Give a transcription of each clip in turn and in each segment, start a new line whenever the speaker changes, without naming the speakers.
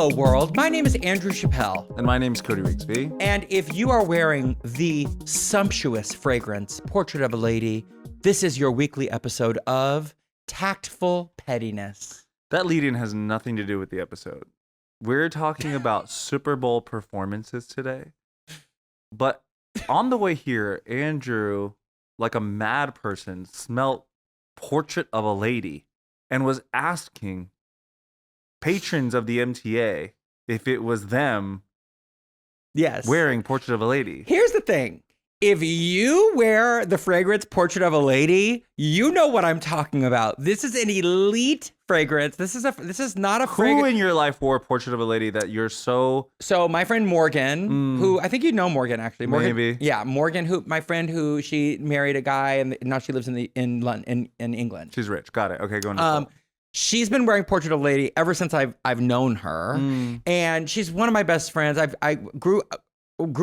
Hello, world. My name is Andrew Chappelle.
And my name's Cody Rigsby.
And if you are wearing the sumptuous fragrance Portrait of a Lady, this is your weekly episode of Tactful Pettiness.
That lead-in has nothing to do with the episode. We're talking about Super Bowl performances today. But on the way here, Andrew, like a mad person, smelt Portrait of a Lady and was asking patrons of the MTA if it was them wearing Portrait of a Lady.
Here's the thing. If you wear the fragrance Portrait of a Lady, you know what I'm talking about. This is an elite fragrance. This is not a fragrance.
Who in your life wore Portrait of a Lady that you're so...
So my friend Morgan, who I think you know Morgan actually. Morgan,
maybe.
Yeah, Morgan, my friend who she married a guy and now she lives in London, in England.
She's rich. Got it. Okay, go on.
She's been wearing Portrait of a Lady ever since I've known her, and she's one of my best friends. I grew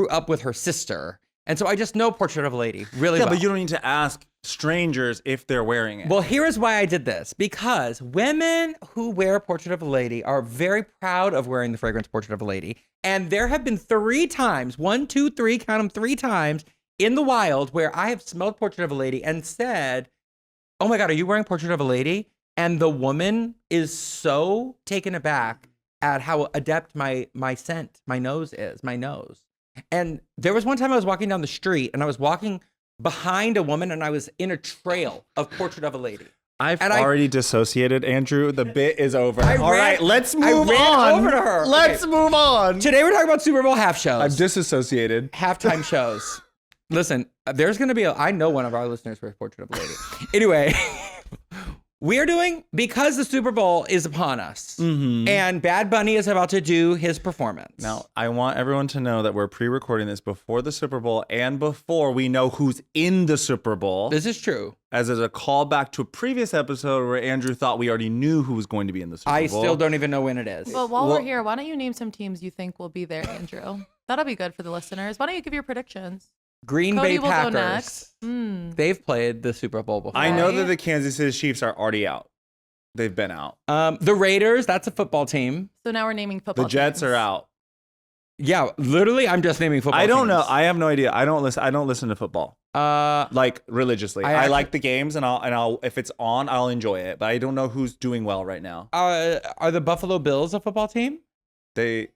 up with her sister, and so I just know Portrait of a Lady really well.
Yeah, but you don't need to ask strangers if they're wearing it.
Well, here is why I did this. Because women who wear Portrait of a Lady are very proud of wearing the fragrance Portrait of a Lady, and there have been 3 times, 1, 2, 3, count them 3 times in the wild where I have smelled Portrait of a Lady and said, "Oh my God, are you wearing Portrait of a Lady?" And the woman is so taken aback at how adept my scent, my nose. And there was one time I was walking down the street and I was walking behind a woman and I was in a trail of Portrait of a Lady.
I've already dissociated, Andrew. The bit is over. All right, let's move
I ran
on.
over to her.
Let's move on.
Today we're talking about Super Bowl half shows.
I've disassociated.
Halftime shows. Listen, there's going to be I know one of our listeners wears Portrait of a Lady. Anyway. We're doing, because the Super Bowl is upon us, and Bad Bunny is about to do his performance.
Now, I want everyone to know that we're pre-recording this before the Super Bowl and before we know who's in the Super Bowl.
This is true.
As a callback to a previous episode where Andrew thought we already knew who was going to be in the Super Bowl.
I still don't even know when it is.
Well, while we're here, why don't you name some teams you think will be there, Andrew? That'll be good for the listeners. Why don't you give your predictions?
Green
Cody
Bay
will
Packers.
go next.
They've played the Super Bowl before.
I know that the Kansas City Chiefs are already out. They've been out.
The Raiders, that's a football team.
So now we're naming football
The Jets
teams.
are out.
Yeah, literally, I'm just naming football
I don't
teams.
know. I have no idea. I don't listen to football. Like religiously. I like the games and I'll if it's on, I'll enjoy it. But I don't know who's doing well right now.
Are the Buffalo Bills a football team?
They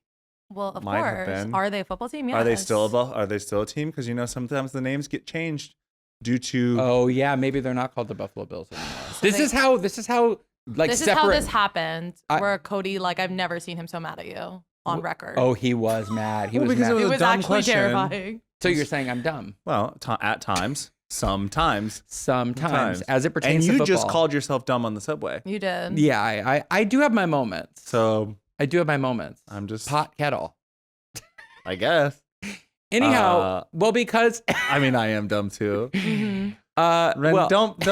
Well, of
might have
course.
been.
Are they a football team? Yes.
Are they still a team? Because sometimes the names get changed due to
Oh yeah, maybe they're not called the Buffalo Bills anymore. This is how
This is how this happened. Where Cody, I've never seen him so mad at you on record.
Oh, he was mad. He was
because
mad.
it
it
was a
was
dumb
actually
question.
terrifying.
So you're saying I'm dumb?
Well, at times, sometimes,
as it pertains to
and
football.
you just called yourself dumb on the subway.
You did.
Yeah, I do have my moments.
So
I do have my moments.
I'm just
Pot kettle.
I guess.
Anyhow, well, because
I mean, I am dumb too. Ren,
well,
don't.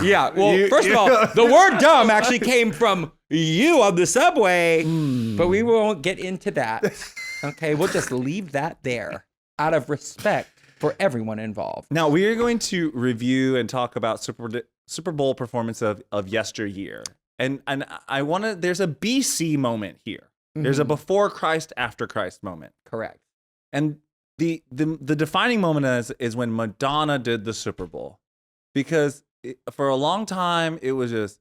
Yeah. Well, first of all, the word "dumb" actually came from you on the subway, but we won't get into that. Okay, we'll just leave that there out of respect for everyone involved.
Now we are going to review and talk about Super Bowl performance of yesteryear, and I want to. There's a BC moment here. There's a before Christ, after Christ moment.
Correct.
And the defining moment is when Madonna did the Super Bowl, because for a long time it was just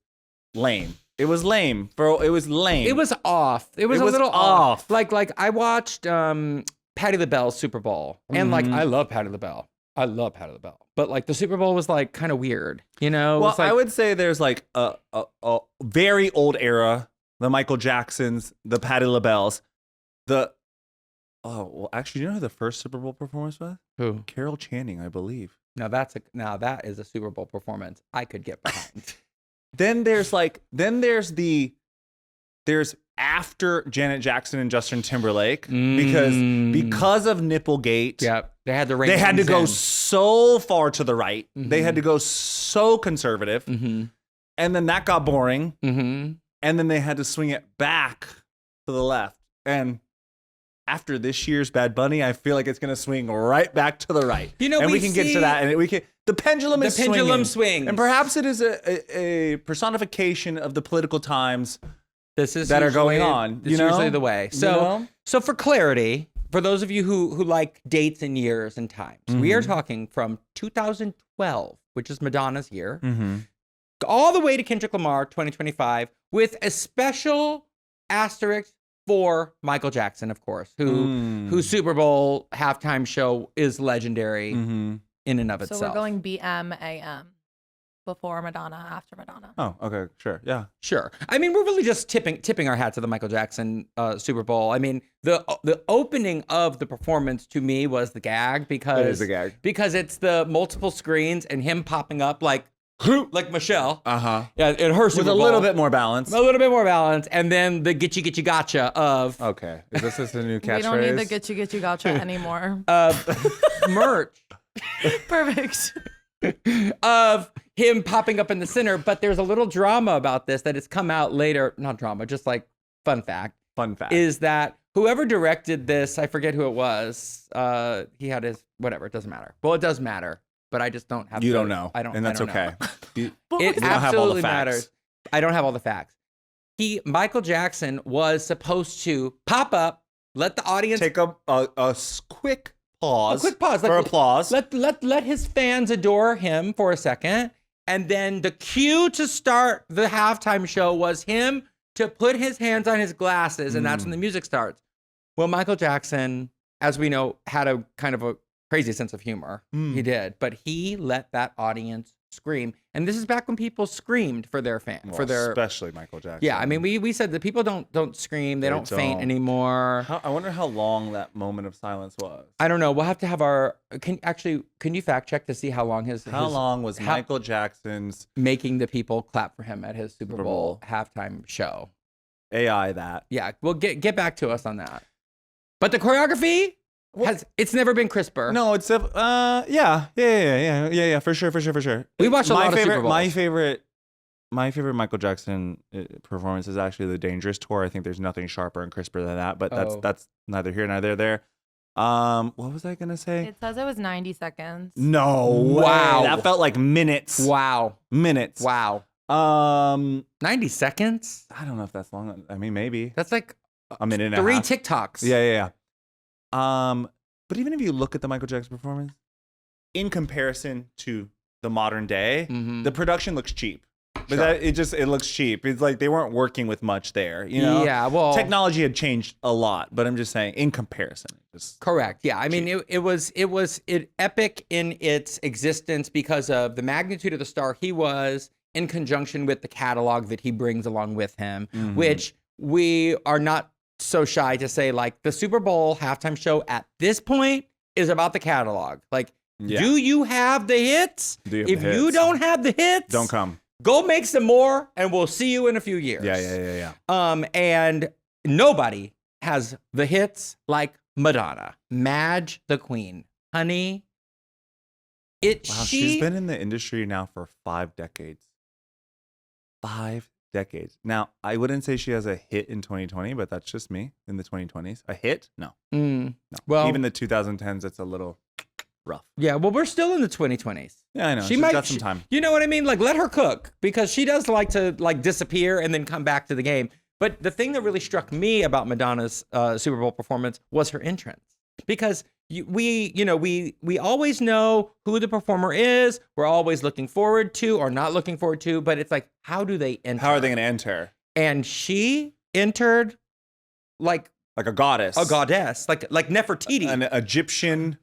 lame. It was lame. It was lame.
It was off. It was a little off. Like I watched Patti LaBelle's Super Bowl, and I love Patti LaBelle. But the Super Bowl was kind of weird,
Well, I would say there's a very old era, the Michael Jacksons, the Patti LaBelles, actually, you know who the first Super Bowl performance was?
Who?
Carol Channing, I believe.
Now that is a Super Bowl performance I could get behind.
Then there's after Janet Jackson and Justin Timberlake because of Nipplegate.
Yeah, they had
to go so far to the right. They had to go so conservative, and then that got boring. And then they had to swing it back to the left. And after this year's Bad Bunny, I feel like it's going to swing right back to the right. And we can get to that. And the pendulum is swinging. The pendulum swings. And perhaps it is a personification of the political times
This is
that are going
usually-
on.
It's usually the way. So,
know?
so for clarity, for those of you who like dates and years and times, we are talking from 2012, which is Madonna's year, all the way to Kendrick Lamar 2025, with a special asterisk for Michael Jackson, of course, whose Super Bowl halftime show is legendary in and of itself.
So we're going BMAM. Before Madonna, after Madonna.
Oh, okay, sure, yeah.
Sure. I mean, we're really just tipping our hat to the Michael Jackson Super Bowl. I mean, the opening of the performance to me was the gag because
It is the gag.
because it's the multiple screens and him popping up like Michelle. Yeah, in her Super
With a
Bowl.
little bit more balance.
A little bit more balance, and then the getcha gotcha of
Okay, is this a new catchphrase?
We don't need the getcha gotcha anymore.
merch
Perfect.
of him popping up in the center. But there's a little drama about this that has come out later. Not drama, just like fun fact.
Fun fact.
Is that whoever directed this, I forget who it was. He had his whatever. It doesn't matter. Well, it does matter, but I just don't have.
You don't know.
I don't.
And that's
I don't
okay.
know.
You
It
don't have all the
absolutely
facts.
matters. I don't have all the facts. Michael Jackson was supposed to pop up, let the audience
Take a quick pause.
A quick pause.
For applause.
Let his fans adore him for a second. And then the cue to start the halftime show was him to put his hands on his glasses, and that's when the music starts. Well, Michael Jackson, as we know, had a kind of a crazy sense of humor. He did. But he let that audience scream. And this is back when people screamed for their
especially Michael Jackson.
Yeah, I mean, we said that people don't scream, they don't faint
don't.
anymore.
I wonder how long that moment of silence was.
I don't know. We'll have to have can you fact check to see how long
How long was Michael Jackson's
making the people clap for him at his Super
Super
Bowl
Bowl.
halftime show?
AI that?
Yeah, we'll get back to us on that. But the choreography it's never been crisper.
No, it's yeah, for sure.
We watched a lot of Super Bowls.
My favorite Michael Jackson performance is actually the Dangerous Tour. I think there's nothing sharper and crisper than that, but that's neither here nor there. What was I gonna say?
It says it was 90 seconds.
No,
Wow.
way. That felt like minutes.
Wow.
Minutes.
Wow. 90 seconds?
I don't know if that's long. I mean, maybe
That's like
a minute and a
3
half.
TikToks.
Yeah. But even if you look at the Michael Jackson performance, in comparison to the modern day, the production looks cheap. But
Sure.
it looks cheap. It's like they weren't working with much there, you know?
Yeah, well,
Technology had changed a lot, but I'm just saying in comparison. Just
correct. Yeah. I mean, it was epic in its existence because of the magnitude of the star he was in conjunction with the catalog that he brings along with him, which we are not so shy to say, like, the Super Bowl halftime show at this point is about the catalog. Like, do you have the hits?
Do you have
If
the
you
hits?
don't have the hits,
don't come.
go make some more, and we'll see you in a few years.
Yeah.
And nobody has the hits like Madonna, Madge the Queen, honey.
Wow, she's been in the industry now for 5 decades. 5 decades. Now, I wouldn't say she has a hit in 2020, but that's just me in the 2020s. A hit? No. No.
Well,
Even the 2010s, it's a little rough.
yeah. Well, we're still in the 2020s.
Yeah, I know. She's got some time.
You know what I mean? Like, let her cook, because she does like to disappear and then come back to the game. But the thing that really struck me about Madonna's Super Bowl performance was her entrance, because we always know who the performer is. We're always looking forward to or not looking forward to, but it's like, how do they enter?
How are they going to enter?
And she entered like
a goddess.
a goddess, like Nefertiti,
An Egyptian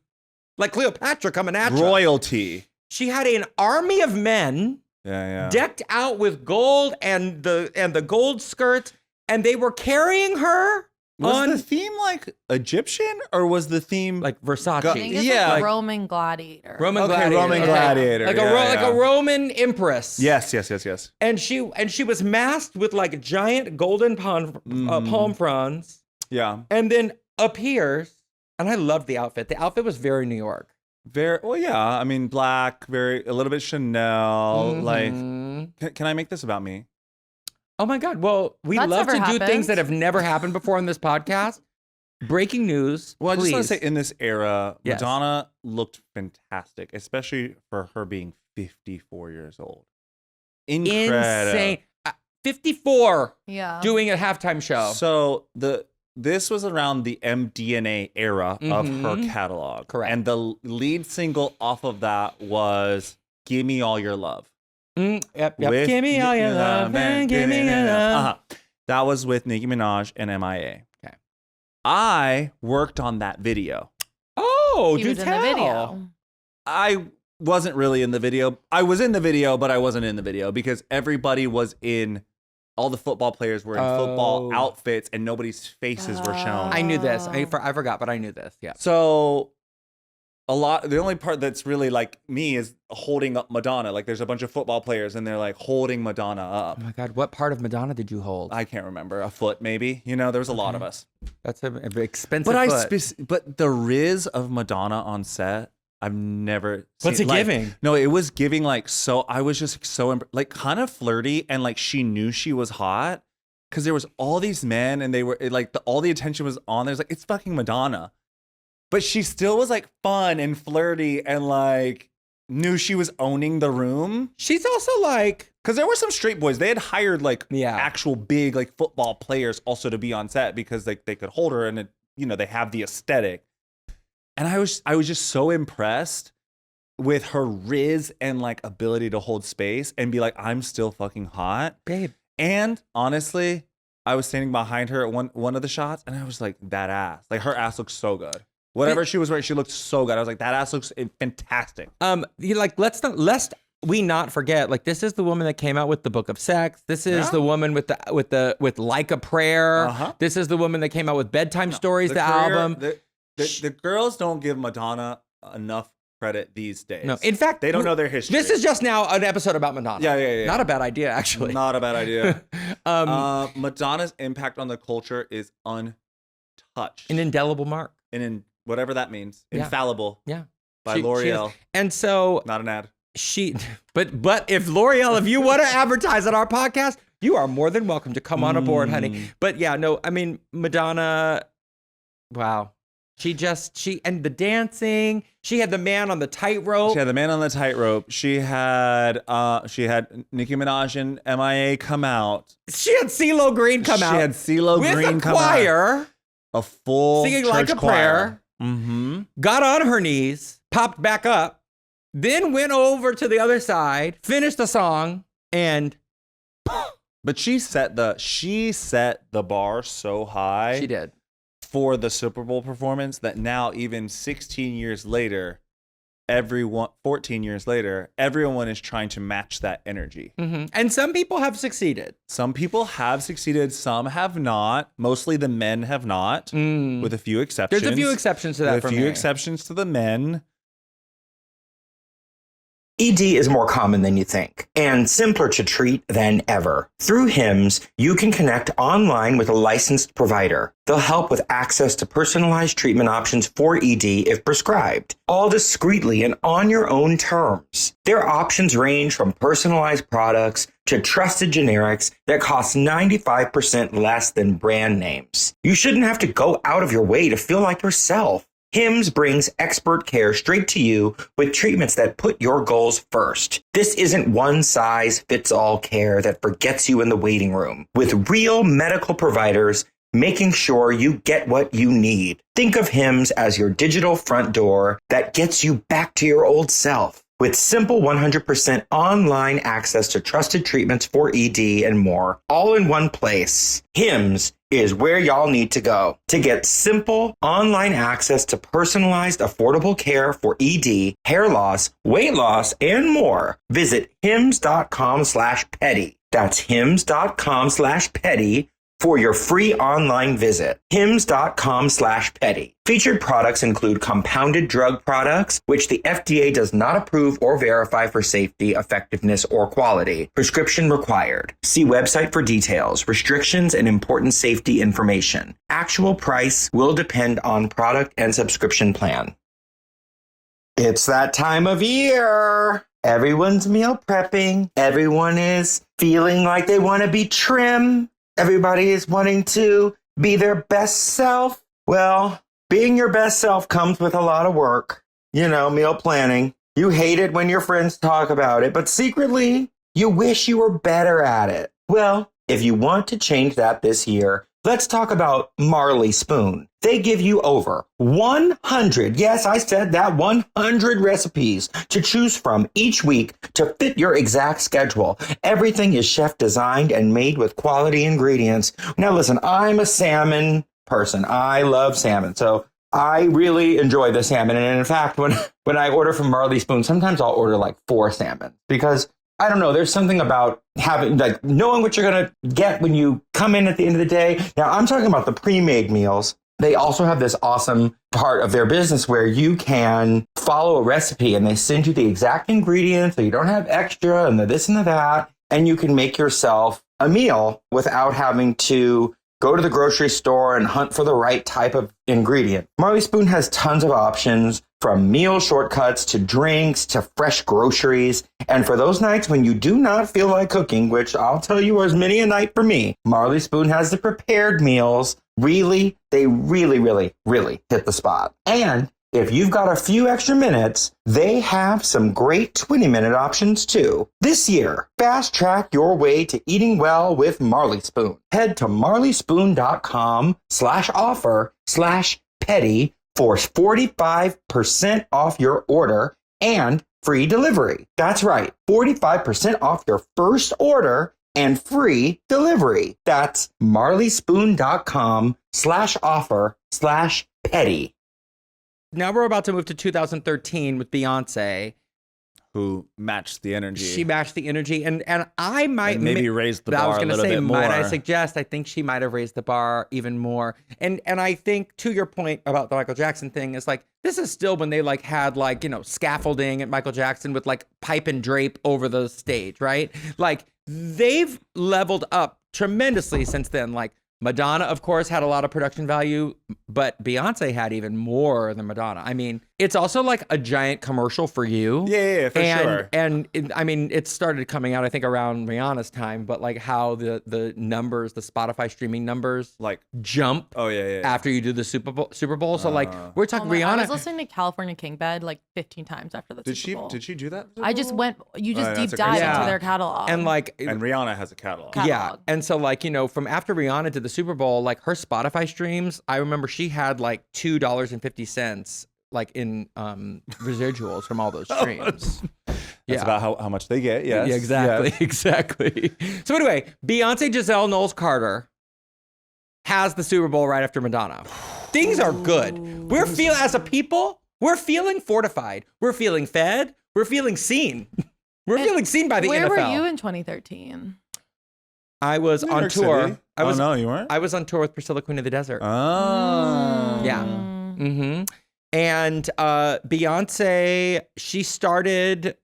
like Cleopatra coming at you.
royalty.
She had an army of men
Yeah.
decked out with gold and the gold skirts, and they were carrying her
Was the theme like Egyptian, or was the theme
like Versace.
Go-
I think it's
Yeah,
like
like-
Roman gladiator.
Roman
Okay,
gladiator.
Roman gladiator.
Like
Yeah.
a Roman empress.
Yes.
And she was masked with like giant golden palm fronds,
Yeah.
and then appears. And I loved the outfit. The outfit was very New York.
Very well, yeah. I mean, black, a little bit Chanel. Like,
Mhm.
can I make this about me?
Oh my God. Well, we
That's
love to
never
do things
happened.
that have never happened before on this podcast. Breaking news.
Well, I just want
please.
to say, in this era,
Yes.
Madonna looked fantastic, especially for her being 54 years old. Incredible.
Insane. 54
Yeah.
doing a halftime show.
So this was around the MDNA era of her catalog.
Correct.
And the lead single off of that was "Give Me All Your Love."
Yep.
With
Give me all your love and give me your love.
That was with Nicki Minaj and MIA.
Okay.
I worked on that video.
Oh,
He
do
was
tell.
in the video.
I wasn't really in the video. I was in the video, but I wasn't in the video because everybody was in. All the football players were in football outfits, and nobody's faces were shown.
I knew this. I forgot, but I knew this. Yeah.
So the only part that's really like me is holding up Madonna. Like there's a bunch of football players and they're like holding Madonna up.
Oh my God, what part of Madonna did you hold?
I can't remember. A foot maybe. You know, there was a lot of us.
That's an expensive
But
foot.
but the riz of Madonna on set, I've never
What's
seen.
it giving?
No, it was giving like so I was just so like kind of flirty and like she knew she was hot because there was all these men and they were like all the attention was on there. It's like it's fucking Madonna. But she still was like fun and flirty and like knew she was owning the room.
She's also like,
because there were some straight boys. They had hired like
Yeah.
actual big like football players also to be on set because like they could hold her and it, you know, they have the aesthetic. And I was just so impressed with her riz and like ability to hold space and be like, I'm still fucking hot.
babe.
And honestly, I was standing behind her at one of the shots and I was like, that ass. Like her ass looks so good. Whatever she was wearing, she looked so good. I was like, that ass looks fantastic.
You like lest we not forget, like this is the woman that came out with the Book of Sex. This is the woman with Like a Prayer.
Uh-huh.
This is the woman that came out with Bedtime Stories, the album.
The girls don't give Madonna enough credit these days.
No, in fact,
they don't know their history.
This is just now an episode about Madonna.
Yeah.
Not a bad idea, actually.
Not a bad idea. Madonna's impact on the culture is untouched.
An indelible mark.
And in whatever that means.
Yeah.
Infallible.
Yeah.
By
She
L'Oreal.
is. And so
Not an ad.
but if L'Oreal, if you want to advertise on our podcast, you are more than welcome to come on aboard, honey. But yeah, no, I mean, Madonna, wow. And the dancing, she had the man on the tightrope.
She had the man on the tightrope. She had Nicki Minaj and MIA come out.
She had CeeLo Green come out.
She had CeeLo Green come out.
With a choir.
A full
Singing
church
Like a
choir.
Prayer.
Mm-hmm.
Got on her knees, popped back up, then went over to the other side, finished the song, and
But she set the bar so high.
she did.
For the Super Bowl performance that now even 16 years later, 14 years later, everyone is trying to match that energy.
Mm-hmm. And some people have succeeded.
Some people have succeeded, some have not. Mostly the men have not, with a few exceptions.
There's a few exceptions to that for
a few
me.
exceptions to the men.
ED is more common than you think and simpler to treat than ever. Through Hims, you can connect online with a licensed provider. They'll help with access to personalized treatment options for ED if prescribed, all discreetly and on your own terms. Their options range from personalized products to trusted generics that cost 95% less than brand names. You shouldn't have to go out of your way to feel like yourself. Hims brings expert care straight to you with treatments that put your goals first. This isn't one-size-fits-all care that forgets you in the waiting room. With real medical providers making sure you get what you need. Think of Hims as your digital front door that gets you back to your old self. With simple 100% online access to trusted treatments for ED and more, all in one place, Hims is where y'all need to go. To get simple online access to personalized, affordable care for ED, hair loss, weight loss, and more, visit hims.com/petty. That's hims.com/petty for your free online visit. hims.com/petty. Featured products include compounded drug products, which the FDA does not approve or verify for safety, effectiveness, or quality. Prescription required. See website for details, restrictions, and important safety information. Actual price will depend on product and subscription plan. It's that time of year. Everyone's meal prepping. Everyone is feeling like they want to be trim. Everybody is wanting to be their best self. Well, being your best self comes with a lot of work. You know, meal planning. You hate it when your friends talk about it, but secretly, you wish you were better at it. Well, If you want to change that this year, let's talk about Marley Spoon. They give you over 100, yes, I said that, 100 recipes to choose from each week to fit your exact schedule. Everything is chef designed and made with quality ingredients. Now listen, I'm a salmon person. I love salmon. So I really enjoy the salmon. And in fact, when I order from Marley Spoon, sometimes I'll order like 4 salmon because I don't know, there's something about having, like, knowing what you're going to get when you come in at the end of the day. Now, I'm talking about the pre-made meals. They also have this awesome part of their business where you can follow a recipe and they send you the exact ingredients so you don't have extra and the this and the that. And you can make yourself a meal without having to go to the grocery store and hunt for the right type of ingredient. Marley Spoon has tons of options, from meal shortcuts to drinks to fresh groceries. And for those nights when you do not feel like cooking, which I'll tell you is many a night for me, Marley Spoon has the prepared meals. They really hit the spot. And if you've got a few extra minutes, they have some great 20-minute options too. This year, fast track your way to eating well with Marley Spoon. Head to marleyspoon.com/offer/petty for 45% off your order and free delivery. That's right, 45% off your first order and free delivery. That's marleyspoon.com/offer/petty.
Now we're about to move to 2013 with Beyonce.
Who matched the energy.
She matched the energy, and I might
and maybe raised the bar a little bit more.
Might I suggest? I think she might have raised the bar even more. And I think, to your point about the Michael Jackson thing, is like, this is still when they like had like, you know, scaffolding at Michael Jackson with like pipe and drape over the stage, right? Like, they've leveled up tremendously since then. Like, Madonna, of course, had a lot of production value, but Beyonce had even more than Madonna. I mean, it's also like a giant commercial for you.
Yeah, for sure.
And I mean, it started coming out, I think, around Rihanna's time, but like how the numbers, the Spotify streaming numbers, like jump.
Oh yeah.
After you do the Super Bowl. So like, we're talking Rihanna.
I was listening to California King Bed like 15 times after the Super Bowl.
Did she do that?
I just went. You just deep dive into their catalog.
And like,
and Rihanna has a catalog.
Yeah. And so like, you know, from after Rihanna did the Super Bowl, like her Spotify streams, I remember she had like $2.50 like in residuals from all those streams.
That's about how much they get. Yes.
Yeah, exactly. Yes. Exactly. So anyway, Beyonce Giselle Knowles Carter has the Super Bowl right after Madonna. Things are good. We're feeling, as a people, we're feeling fortified. We're feeling fed. We're feeling seen. We're feeling seen by the
where
NFL.
Where were you in 2013?
I was on tour.
No, you weren't?
I was on tour with Priscilla, Queen of the Desert.
Oh.
Yeah. Mm-hmm. And Beyonce, she started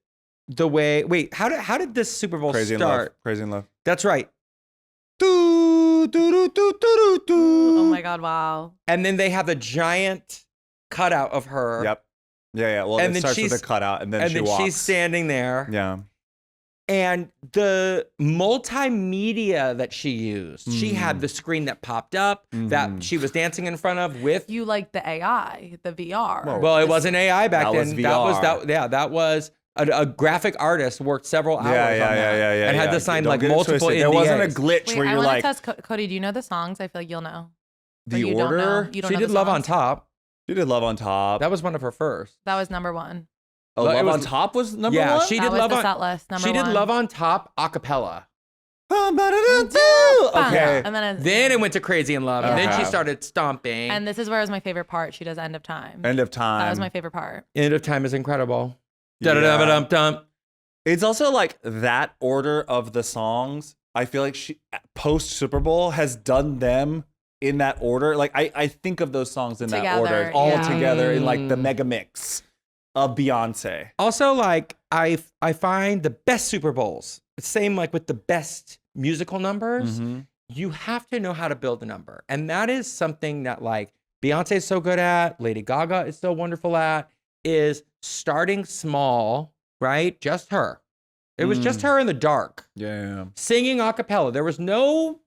the way. Wait, how did this Super Bowl
Crazy
start?
In Love. Crazy in Love.
That's right.
Oh my God! Wow.
And then they have a giant cutout of her.
Yep. Yeah. Well,
and
it starts with a cutout, and then she walks.
She's standing there.
Yeah.
And the multimedia that she used, she had the screen that popped up that she was dancing in front of with.
You like the AI, the VR.
Well, it wasn't AI back then.
Was VR.
That was a graphic artist worked several hours on that
yeah,
and had to sign like
Don't get it
multiple
twisted.
NDAs.
There wasn't a glitch
Wait,
where
I
you're
want
like,
to test Cody. Do you know the songs? I feel like you'll know. Or
the
you
order.
Don't know. You don't
She
know
did
the
Love on
songs?
Top.
She did Love on Top.
That was one of her first.
That was number one.
Oh, Love on Top was number one?
Yeah, she
That
did
was
Love
the
on.
set list, number
She did
one.
Love on Top a cappella.
Okay.
And
Then it went to Crazy in Love, and then she started stomping.
And this is where is my favorite part. She does End of Time.
End of Time.
That was my favorite part.
End of Time is incredible.
Yeah.
Da-da-da-ba-dum-dum.
It's also like that order of the songs. I feel like she post Super Bowl has done them in that order. Like I think of those songs in that order, all together in like the mega mix of Beyonce.
Also, like I find the best Super Bowls, same like with the best musical numbers, you have to know how to build a number. And that is something that like Beyonce is so good at, Lady Gaga is so wonderful at, is starting small, right? Just her. It was just her in the dark.
Yeah.
Singing a cappella. There was no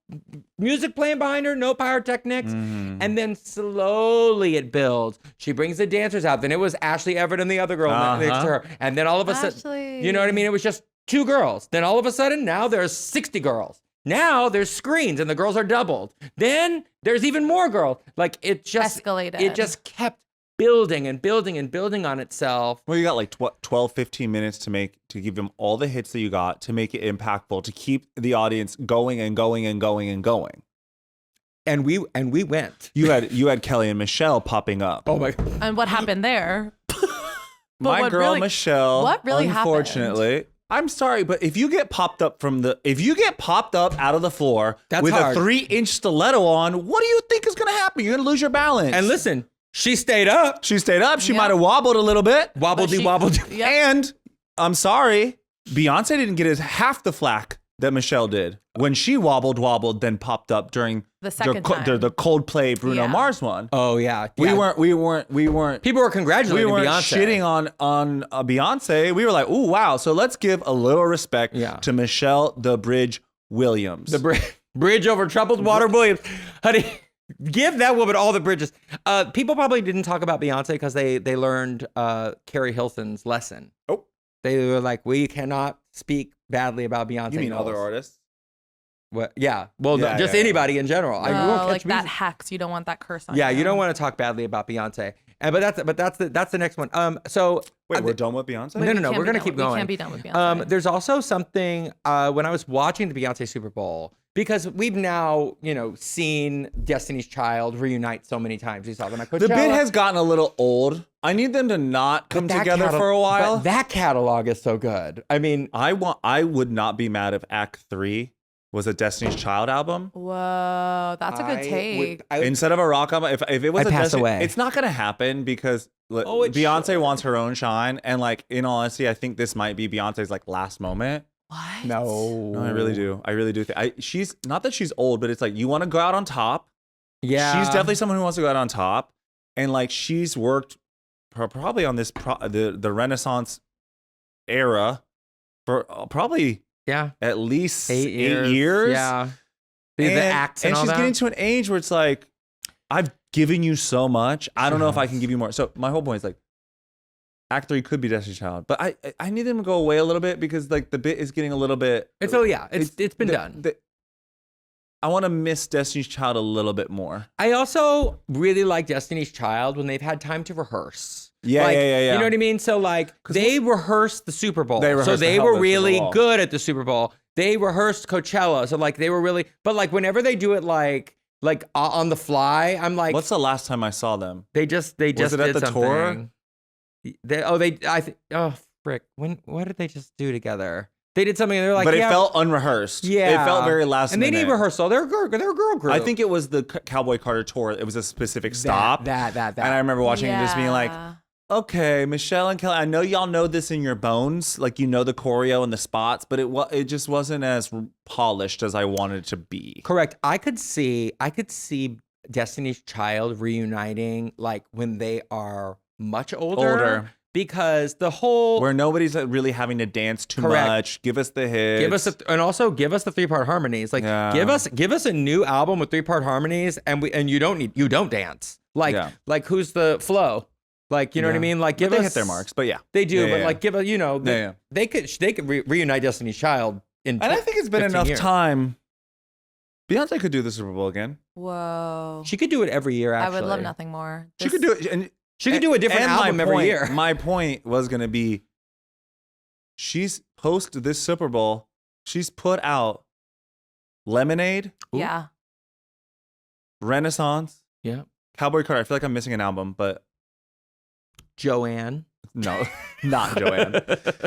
music playing behind her, no pyrotechnics. And then slowly it builds. She brings the dancers out. Then it was Ashley Everett and the other girl next to her. And then all of a sudden, you know what I mean? It was just 2 girls. Then all of a sudden, now there's 60 girls. Now there's screens and the girls are doubled. Then there's even more girls. Like it just
Escalated.
It just kept building and building and building on itself.
Well, you got like 12, 15 minutes to give them all the hits that you got to make it impactful, to keep the audience going and going and going and going.
And we went.
You had Kelly and Michelle popping up.
Oh my God.
And what happened there?
My
what
girl
really-
Michelle.
what really happened?
Unfortunately, I'm sorry, but if you get popped up out of the floor
That's
with
hard.
a 3-inch stiletto on, what do you think is going to happen? You're going to lose your balance.
And listen, she stayed up.
She stayed up. She
Yeah.
might have wobbled a little bit.
Wobbledy wobbledy.
Yep.
And I'm sorry, Beyonce didn't get half the flack that Michelle did when she wobbled, then popped up during
The second time.
the Coldplay Bruno
Yeah.
Mars one.
Oh yeah.
We
Yeah.
weren't.
People were congratulating
We weren't
Beyonce.
shitting on Beyonce. We were like, ooh, wow. So let's give a little respect
Yeah.
to Michelle the Bridge Williams.
The bridge over troubled water, Williams. Honey, give that woman all the bridges. People probably didn't talk about Beyonce because they learned Carrie Hilson's lesson.
Oh.
They were like, we cannot speak badly about Beyonce.
You mean
girls.
other artists?
What? Yeah. Well,
Yeah,
just
yeah,
anybody in general. I won't catch
like that
music.
hex. You don't want that curse on
Yeah,
you.
you don't want to talk badly about Beyonce. But that's the next one. So
Wait, we're done with Beyonce?
No, no, no.
can't
we're
be
gonna
done
keep
with- we
going.
can't be done with Beyonce.
There's also something when I was watching the Beyonce Super Bowl, because we've now, seen Destiny's Child reunite so many times. We saw them at Coachella.
The bit has gotten a little old. I need them to not come
That
together for a while.
But that catalog is so good. I mean,
I would not be mad if Act 3 was a Destiny's Child album.
Whoa, that's a good take.
Instead of a rock album, if it was
I'd
a
pass
Destiny,
away.
it's not gonna happen because
Oh, it
Beyonce
should.
wants her own shine, and like in all honesty, I think this might be Beyonce's like last moment.
What?
no.
No, I really do. I really do think she's not that she's old, but it's like you want to go out on top.
Yeah.
She's definitely someone who wants to go out on top, and like she's worked probably on this the Renaissance era for probably
Yeah.
at least
8 years.
8 years.
Yeah. The acts and all
she's
that.
getting to an age where it's like, I've given you so much. I don't know if I can give you more. So my whole point is like, Act 3 could be Destiny's Child, but I need them to go away a little bit because like the bit is getting a little bit.
It's been done.
I want to miss Destiny's Child a little bit more.
I also really like Destiny's Child when they've had time to rehearse.
Yeah,
Like,
yeah.
You know what I mean? So like they rehearsed the Super Bowl.
They rehearsed
so
the
they
hell
were
of the Super
really
Bowl.
good at the Super Bowl. They rehearsed Coachella. So like they were really, but like whenever they do it like on the fly, I'm like,
What's the last time I saw them?
they just
it
did
at the
something.
tour?
Frick. What did they just do together? They did something and they're like,
But it
yeah,
felt unrehearsed.
yeah.
It felt very last
and they
minute.
need rehearsal. They're a girl group.
I think it was the Cowboy Carter tour. It was a specific stop.
That.
And I remember watching it just being like,
Yeah.
okay, Michelle and Kelly, I know y'all know this in your bones, like you know the choreo and the spots, but it just wasn't as polished as I wanted it to be.
Correct. I could see Destiny's Child reuniting like when they are much older. Because the whole
Where nobody's really having to dance too
Correct.
much. Give us the hits.
and also give us the 3-part harmonies. Like
Yeah.
give us a new album with 3-part harmonies and you don't dance. Like
Yeah.
like who's the flow? Like you know what I
Yeah.
mean? Like
But
give
they
us
hit their marks, but yeah.
They do,
Yeah,
but
yeah,
like give a
Yeah.
they could reunite Destiny's Child in
And I think it's been
15
enough
years.
time. Beyonce could do the Super Bowl again.
Whoa.
She could do it every year. Actually,
I would love nothing more.
She could do it. And
She could do a different
and my
album every
point-
year.
My point was going to be she's post this Super Bowl, she's put out Lemonade,
Yeah.
Renaissance,
Yeah,
Cowboy Carter. I feel like I'm missing an album, but
Joanne.
no, not Joanne.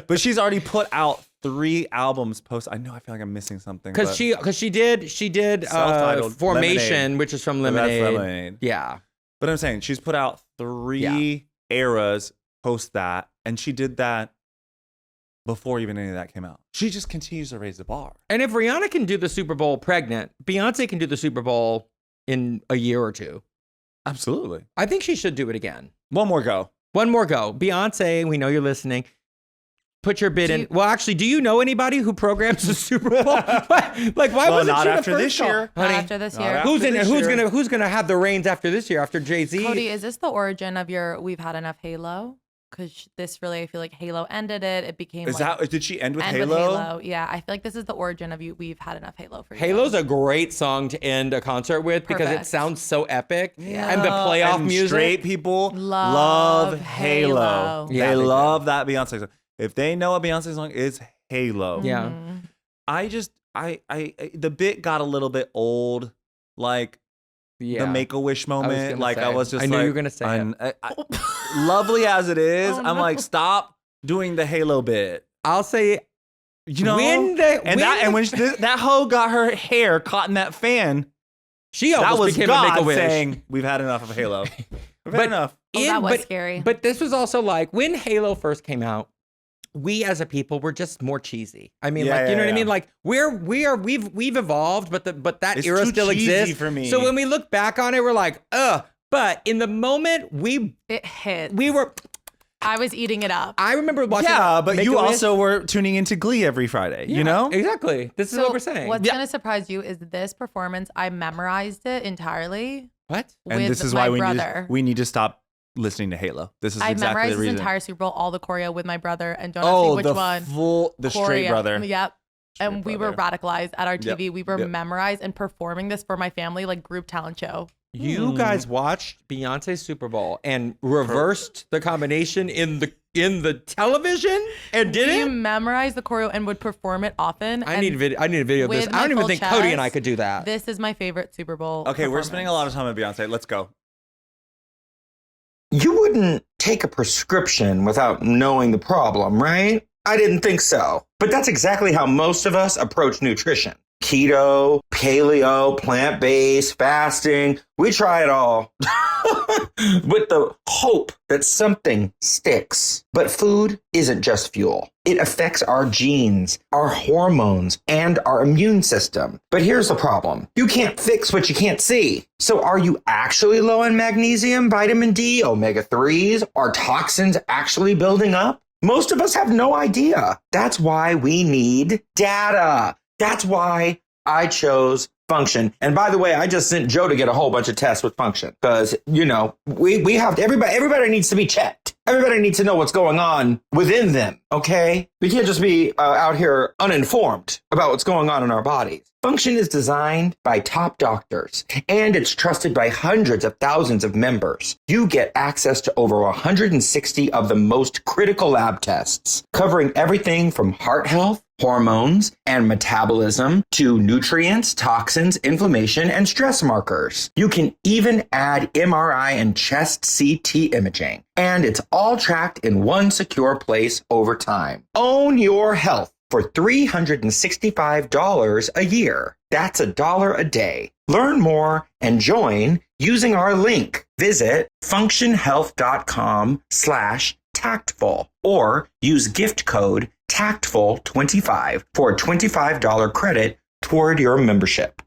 But she's already put out 3 albums post. I know I feel like I'm missing something.
Because she did
Self-titled
Formation,
Lemonade.
which is from
but that's
Lemonade.
Lemonade.
Yeah,
But I'm saying she's put out 3 eras post that, and she did that before even any of that came out. She just continues to raise the bar.
and if Rihanna can do the Super Bowl pregnant, Beyonce can do the Super Bowl in a year or two.
Absolutely.
I think she should do it again.
One more go.
One more go. Beyonce, we know you're listening. Put your bid in.
you-
Well, actually, do you know anybody who programs the Super Bowl? Like, why
Well,
wasn't
not
she the
after
first
this
call?
year.
Not
Honey,
after this
not
year.
after-
who's in it?
this year.
Who's gonna have the reins after this year? After Jay-Z?
Cody, is this the origin of your "We've had enough" Halo? because this really, I feel like Halo ended it. It became
Did she end with
end
Halo?
with Halo. Yeah, I feel like this is the origin of we've had enough Halo for you.
Halo's a great song to end a concert with because it
Perfect.
sounds so epic.
Yeah.
And the playoff
And
music.
Straight people
Love
Halo.
Halo.
Yeah,
they
they do.
love that Beyonce song. If they know a Beyonce song, it's Halo.
Yeah.
Mhm.
The bit got a little bit old, like
Yeah.
the Make-A-Wish moment.
gonna
Like
say.
I was just
I knew
like,
you were gonna say it.
lovely as it is,
Oh,
I'm
no.
like, stop doing the Halo bit.
I'll say,
You know,
when
that hoe got her hair caught in that fan,
she
that
almost
was
became a
God
Make-A-Wish.
saying, "We've had enough of Halo. We've had enough."
Oh, that was scary.
But this was also like when Halo first came out, we as a people were just more cheesy. I mean,
Yeah,
like, you know
yeah,
what I mean?
yeah.
Like we've evolved, but that
It's
era
too
still
cheesy
exists
for me.
So when we look back on it, we're like, ugh. But in the moment,
It hit.
we were.
I was eating it up.
I remember watching.
Yeah, but you
Make-A-Wish.
also were tuning into Glee every Friday.
Yeah,
You know,
exactly. This is
So
what we're saying.
What's
Yeah.
gonna surprise you is this performance. I memorized it entirely
What?
and
with
this is
my
why
brother.
we need to stop listening to Halo. This is
I
exactly
memorized
the
this
reason.
entire Super Bowl, all the choreo with my brother, and don't ask me which
the
one.
the straight
Choreo.
brother.
Yep.
Straight
And we were
brother.
radicalized at our TV. We were
Yep.
memorized and performing this for my family, like group talent show.
You guys watched Beyonce's Super Bowl and reversed the combination in the television and did
We
it?
memorized the choreo and would perform it often.
I
and
need a video of this.
with
I don't
my
even
full
think Cody and I
chest,
could do that.
This is my favorite Super Bowl.
Okay, we're
performance.
spending a lot of time on Beyonce. Let's go.
You wouldn't take a prescription without knowing the problem, right? I didn't think so. But that's exactly how most of us approach nutrition. Keto, paleo, plant-based, fasting. We try it all with the hope that something sticks. But food isn't just fuel. It affects our genes, our hormones, and our immune system. But here's the problem. You can't fix what you can't see. So are you actually low in magnesium, vitamin D, omega-3s? Are toxins actually building up? Most of us have no idea. That's why we need data. That's why I chose Function. And by the way, I just sent Joe to get a whole bunch of tests with Function because, you know, we have to, everybody needs to be checked. Everybody needs to know what's going on within them. Okay. We can't just be out here uninformed about what's going on in our bodies. Function is designed by top doctors and it's trusted by hundreds of thousands of members. You get access to over 160 of the most critical lab tests, covering everything from heart health, hormones, and metabolism to nutrients, toxins, inflammation, and stress markers. You can even add MRI and chest CT imaging, and it's all tracked in one secure place over time. Own your health for $365 a year. That's $1 a day. Learn more and join using our link. Visit functionhealth.com/tactful or use gift code TACTFUL25 for a $25 credit toward your membership.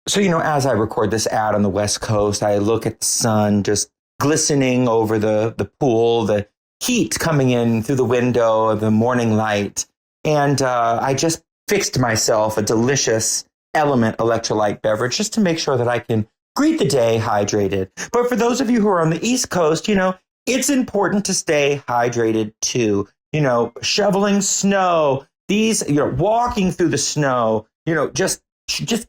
So, you know, as I record this ad on the West Coast, I look at the sun just glistening over the pool, the heat coming in through the window of the morning light. And I just fixed myself a delicious Element electrolyte beverage just to make sure that I can greet the day hydrated. But for those of you who are on the East Coast, you know, it's important to stay hydrated too. You know, shoveling snow, walking through the snow, just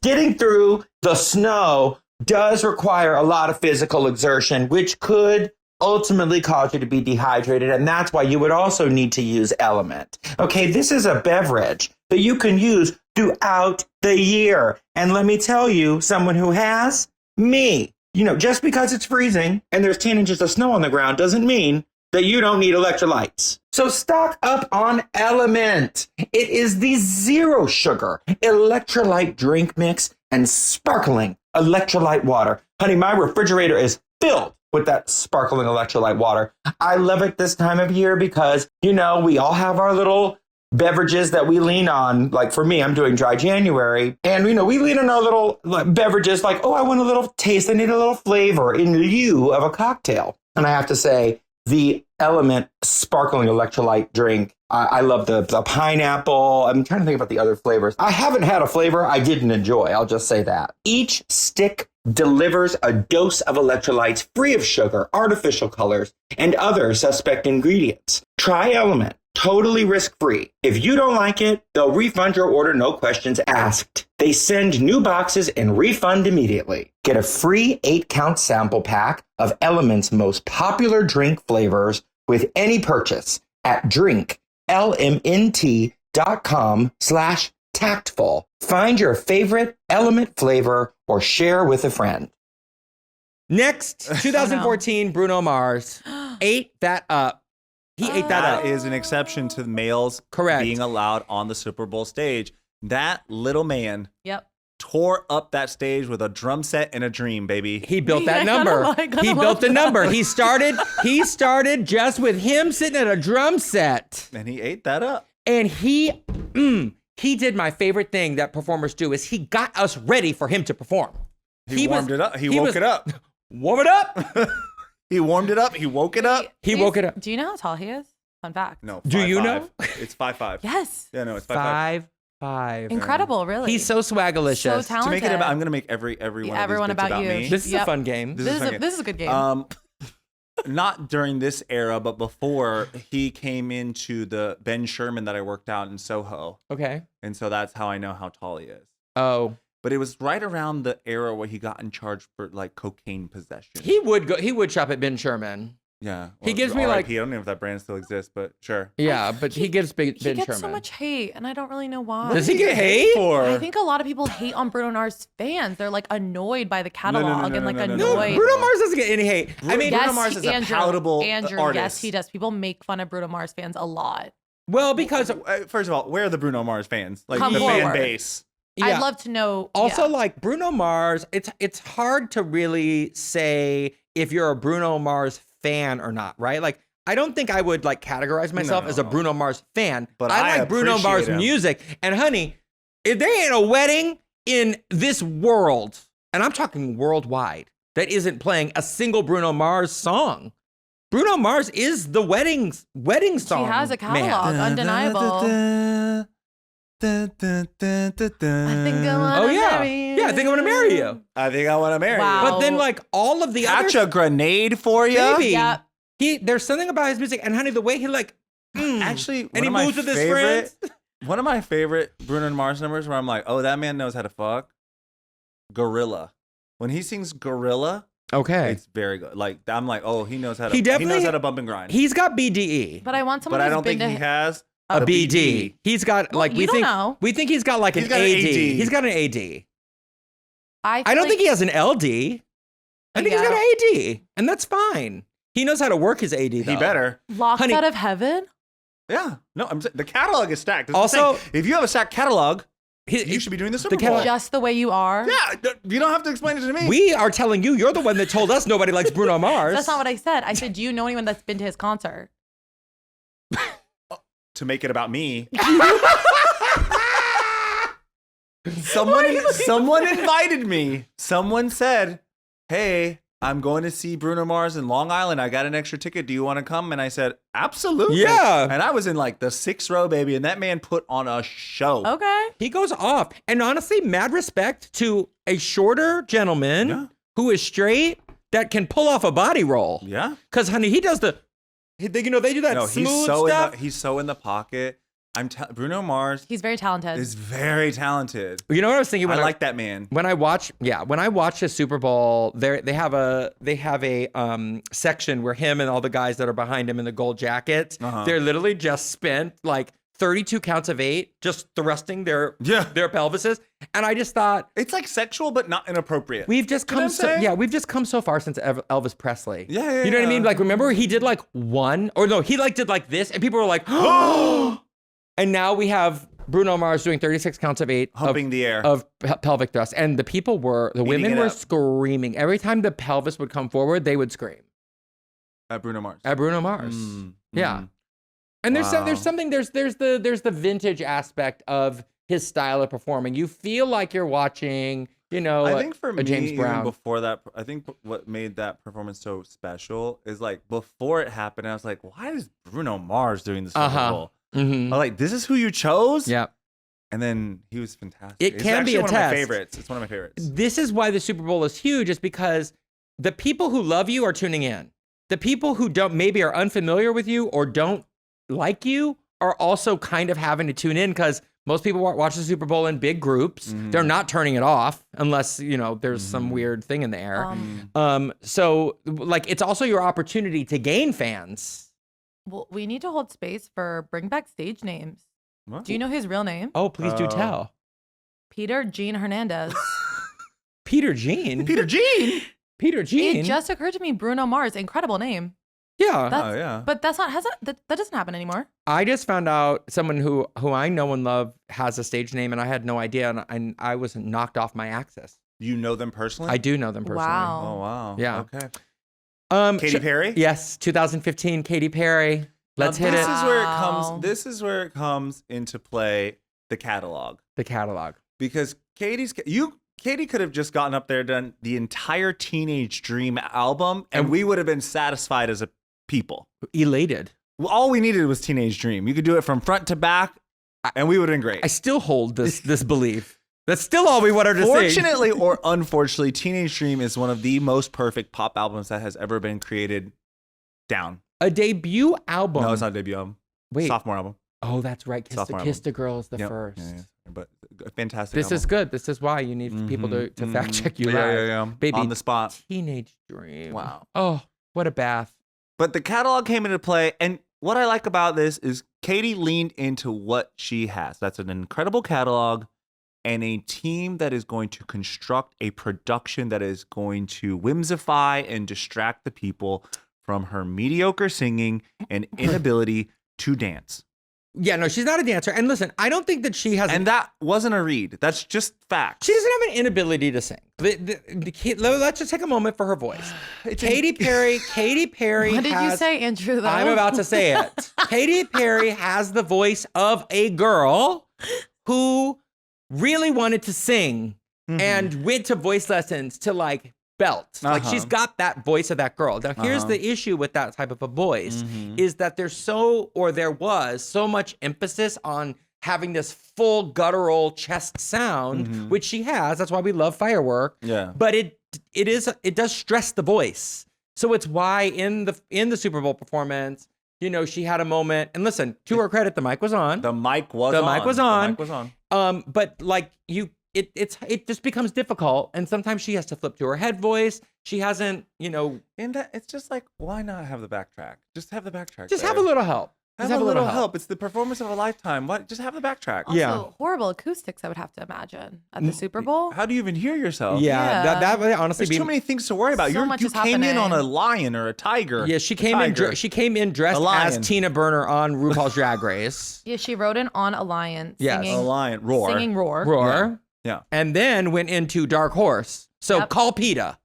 getting through the snow does require a lot of physical exertion, which could ultimately cause you to be dehydrated. And that's why you would also need to use Element. Okay, this is a beverage that you can use throughout the year. And let me tell you, someone who has, me, just because it's freezing and there's 10 inches of snow on the ground doesn't mean that you don't need electrolytes. So stock up on Element. It is the zero sugar electrolyte drink mix and sparkling electrolyte water. Honey, my refrigerator is filled with that sparkling electrolyte water. I love it this time of year because, we all have our little beverages that we lean on. Like for me, I'm doing dry January. And, we lean on our little beverages like, oh, I want a little taste. I need a little flavor in lieu of a cocktail. And I have to say, the Element sparkling electrolyte drink, I love the pineapple. I'm trying to think about the other flavors. I haven't had a flavor I didn't enjoy. I'll just say that. Each stick delivers a dose of electrolytes free of sugar, artificial colors, and other suspect ingredients. Try Element, totally risk-free. If you don't like it, they'll refund your order, no questions asked. They send new boxes and refund immediately. Get a free 8-count sample pack of Element's most popular drink flavors with any purchase at drinklmnt.com/tactful. Find your favorite Element flavor or share with a friend.
Next, 2014, Bruno Mars ate that up. He ate that up.
That is an exception to males
Correct.
being allowed on the Super Bowl stage. That little man
Yep.
tore up that stage with a drum set and a dream, baby.
He built that
I gotta
number.
lie, gotta
He
love
built the
that.
number. He started just with him sitting at a drum set.
And he ate that up.
And he did my favorite thing that performers do is he got us ready for him to perform.
He warmed it up. He woke it up.
Warm it up.
He warmed it up. He woke it up.
He woke it up.
Do you know how tall he is? Fun fact.
No.
Do you
5'5".
know?
It's 5'5".
Yes.
Yeah, no, it's 5'5".
5'5".
Incredible, really.
He's so swagalicious.
so
To
talented.
make it about, I'm gonna make every one
Everyone
of these bits
about you.
me.
This is a
Yep.
fun game.
This
This
is
is,
fun
a, this is a good game.
Not during this era, but before he came into the Ben Sherman that I worked out in Soho,
Okay.
and so that's how I know how tall he is.
Oh,
But it was right around the era where he got in charge for like cocaine possession.
he would shop at Ben Sherman.
Yeah,
He gives me, like-
RIP. I don't know if that brand still exists, but sure.
Yeah, but he gives Ben
he gets
Sherman.
so much hate, and I don't really know why.
Does he get hate?
For
I think a lot of people hate on Bruno Mars fans. They're like annoyed by the catalog and like
no,
No,
annoyed.
Bruno Mars doesn't get any hate. I mean,
yes,
Bruno Mars is a
Andrew,
palatable
Andrew,
artist.
Yes, he does. People make fun of Bruno Mars fans a lot.
well, because
First of all, where are the Bruno Mars fans? Like
Come
the fan
forward.
base.
yeah.
I'd love to know.
Also,
yeah.
like Bruno Mars, it's hard to really say if you're a Bruno Mars fan or not, right? Like, I don't think I would like categorize myself as a
No.
Bruno Mars fan,
But
but
I
I like Bruno
appreciate
Mars
him.
music. And honey, if there ain't a wedding in this world, and I'm talking worldwide, that isn't playing a single Bruno Mars song. Bruno Mars is the wedding song.
She has a
man.
catalog, undeniable. I think I wanna
Oh yeah,
marry you.
yeah. I think I'm gonna marry you.
I think I want to marry
Wow.
you.
But then, like all of the
Catch
other
a grenade for you.
baby,
Yeah.
there's something about his music, and honey, the way he like,
Actually,
and he moves with his friends.
One of my favorite Bruno Mars numbers where I'm like, oh, that man knows how to fuck. Gorilla. When he sings Gorilla,
Okay,
it's very good. Like I'm like, oh, he knows how to.
He definitely-
knows how to bump and grind.
he's got BDE,
But I want someone
but I
who's
don't
been
think
to
he has
a
the
BD. He's got
Well,
like
you
we
don't
think
know.
we think he's got like
He's
an
got an
AD.
AD.
He's got an AD.
I
I don't
like-
think he has an LD. I think
Yeah.
he's got an AD, and that's fine. He knows how to work his AD. Though.
He better.
Locked
Honey-
Out of Heaven.
Yeah. No, I'm saying the catalog is stacked. That's the
Also-
thing. If you have a stacked catalog,
He-
you should be doing the Super Bowl.
catalog-
Just the way you are.
Yeah, you don't have to explain it to me.
We are telling you, you're the one that told us nobody likes Bruno Mars.
That's not what I said. I said, do you know anyone that's been to his concert?
to make it about me. Someone invited me. Someone said, "Hey, I'm going to see Bruno Mars in Long Island. I got an extra ticket. Do you want to come?" And I said, "Absolutely."
Yeah.
And I was in like the 6th row, baby, and that man put on a show.
Okay.
He goes off, and honestly, mad respect to a shorter gentleman
Yeah.
who is straight that can pull off a body roll.
Yeah.
Because honey, he does they do that
No,
smooth
he's
stuff.
so in the pocket. Bruno Mars
He's very talented.
is very talented.
You know what I was thinking?
I like that man.
When I watch the Super Bowl, they have a section where him and all the guys that are behind him in the gold jackets, they're literally just spent like 32 counts of 8 just thrusting their pelvises, and I just thought
It's like sexual, but not inappropriate.
we've just
You know
come
what I'm saying?
we've just come so far since Elvis Presley.
Yeah,
you know what I mean?
yeah.
Like remember he did like one or no, he like did like this, and people were like, oh. And now we have Bruno Mars doing 36 counts of 8
Humping the air.
of pelvic thrust, and the women
it
were
up.
screaming every time the pelvis would come forward. They would scream
At Bruno Mars.
at Bruno Mars.
Mm,
Yeah,
mm.
and there's
Wow.
something there's the vintage aspect of his style of performing. You feel like you're watching,
I think for
a
me,
James
even
Brown.
before that, I think what made that performance so special is like before it happened, I was like, why is Bruno Mars doing the Super Bowl?
Mhm.
I'm like, this is who you chose?
Yeah.
And then he was fantastic.
It can be a
one of my
test.
favorites. It's one of my favorites.
This is why the Super Bowl is huge, is because the people who love you are tuning in. The people who don't maybe are unfamiliar with you or don't like you are also kind of having to tune in, because most people watch the Super Bowl in big groups. They're not turning it off unless, there's some weird thing in the air. So like, it's also your opportunity to gain fans.
Well, we need to hold space for bring back stage names.
What?
Do you know his real name?
Oh, please do tell.
Peter Gene Hernandez.
Peter Jean.
Peter Jean.
Peter Jean.
It just occurred to me, Bruno Mars, incredible name.
Yeah.
Yeah.
But that's not that doesn't happen anymore.
I just found out someone who I know and love has a stage name, and I had no idea, and I was knocked off my access.
You know them personally?
I do know them personally.
Wow.
Oh, wow.
Yeah.
Okay. Katy Perry?
Yes, 2015, Katy Perry. Let's hit
this
it.
Is where it
Wow.
comes. This is where it comes into play, the catalog.
The catalog.
Because Katy could have just gotten up there, done the entire Teenage Dream album, and we would have been satisfied as a people.
Elated.
Well, all we needed was Teenage Dream. You could do it from front to back, and we would have been great.
I still hold this belief. That's still all we wanted to say.
Fortunately or unfortunately, Teenage Dream is one of the most perfect pop albums that has ever been created. Down.
A debut album.
No, it's not a debut album.
Wait.
Sophomore album.
Oh, that's right.
Sophomore
Kiss the
album.
Girl is the
Yep.
first.
Yeah. But a fantastic
This
album.
is good. This is why you need people to fact check you live.
Yeah.
Baby,
On the spot.
Teenage Dream.
Wow.
Oh, what a bath.
But the catalog came into play, and what I like about this is Katy leaned into what she has. That's an incredible catalog and a team that is going to construct a production that is going to whimsify and distract the people from her mediocre singing and inability to dance.
Yeah, no, she's not a dancer. And listen, I don't think that she has.
And that wasn't a read. That's just fact.
She doesn't have an inability to sing. Let's just take a moment for her voice. Katy Perry.
What did you say, Andrew? Though?
I'm about to say it. Katy Perry has the voice of a girl who really wanted to sing and went to voice lessons to like belt. Like she's got that voice of that girl. Now here's the issue with that type of a voice is that there was so much emphasis on having this full guttural chest sound, which she has. That's why we love Firework.
Yeah.
But it does stress the voice. So it's why in the Super Bowl performance, she had a moment, and listen, to her credit, the mic was on.
The mic was on.
But like it just becomes difficult, and sometimes she has to flip to her head voice. She hasn't,
And it's just like, why not have the backtrack? Just have the backtrack.
just have a little help.
Have a little help. It's the performance of a lifetime. What? Just have the backtrack.
Also, horrible acoustics, I would have to imagine, at the Super Bowl.
How do you even hear yourself?
Yeah,
Yeah.
that would honestly
There's
be
too many things to worry about.
So much
You
is
came in on
happening.
a lion or a tiger.
Yeah, she came in. She came in dressed
A lion.
as Tina Burner on RuPaul's Drag Race.
Yeah, she wrote in on a lion
Yes.
singing,
A lion. Roar.
singing Roar.
Roar.
Yeah.
And then went into Dark Horse. So
Yep.
call PETA.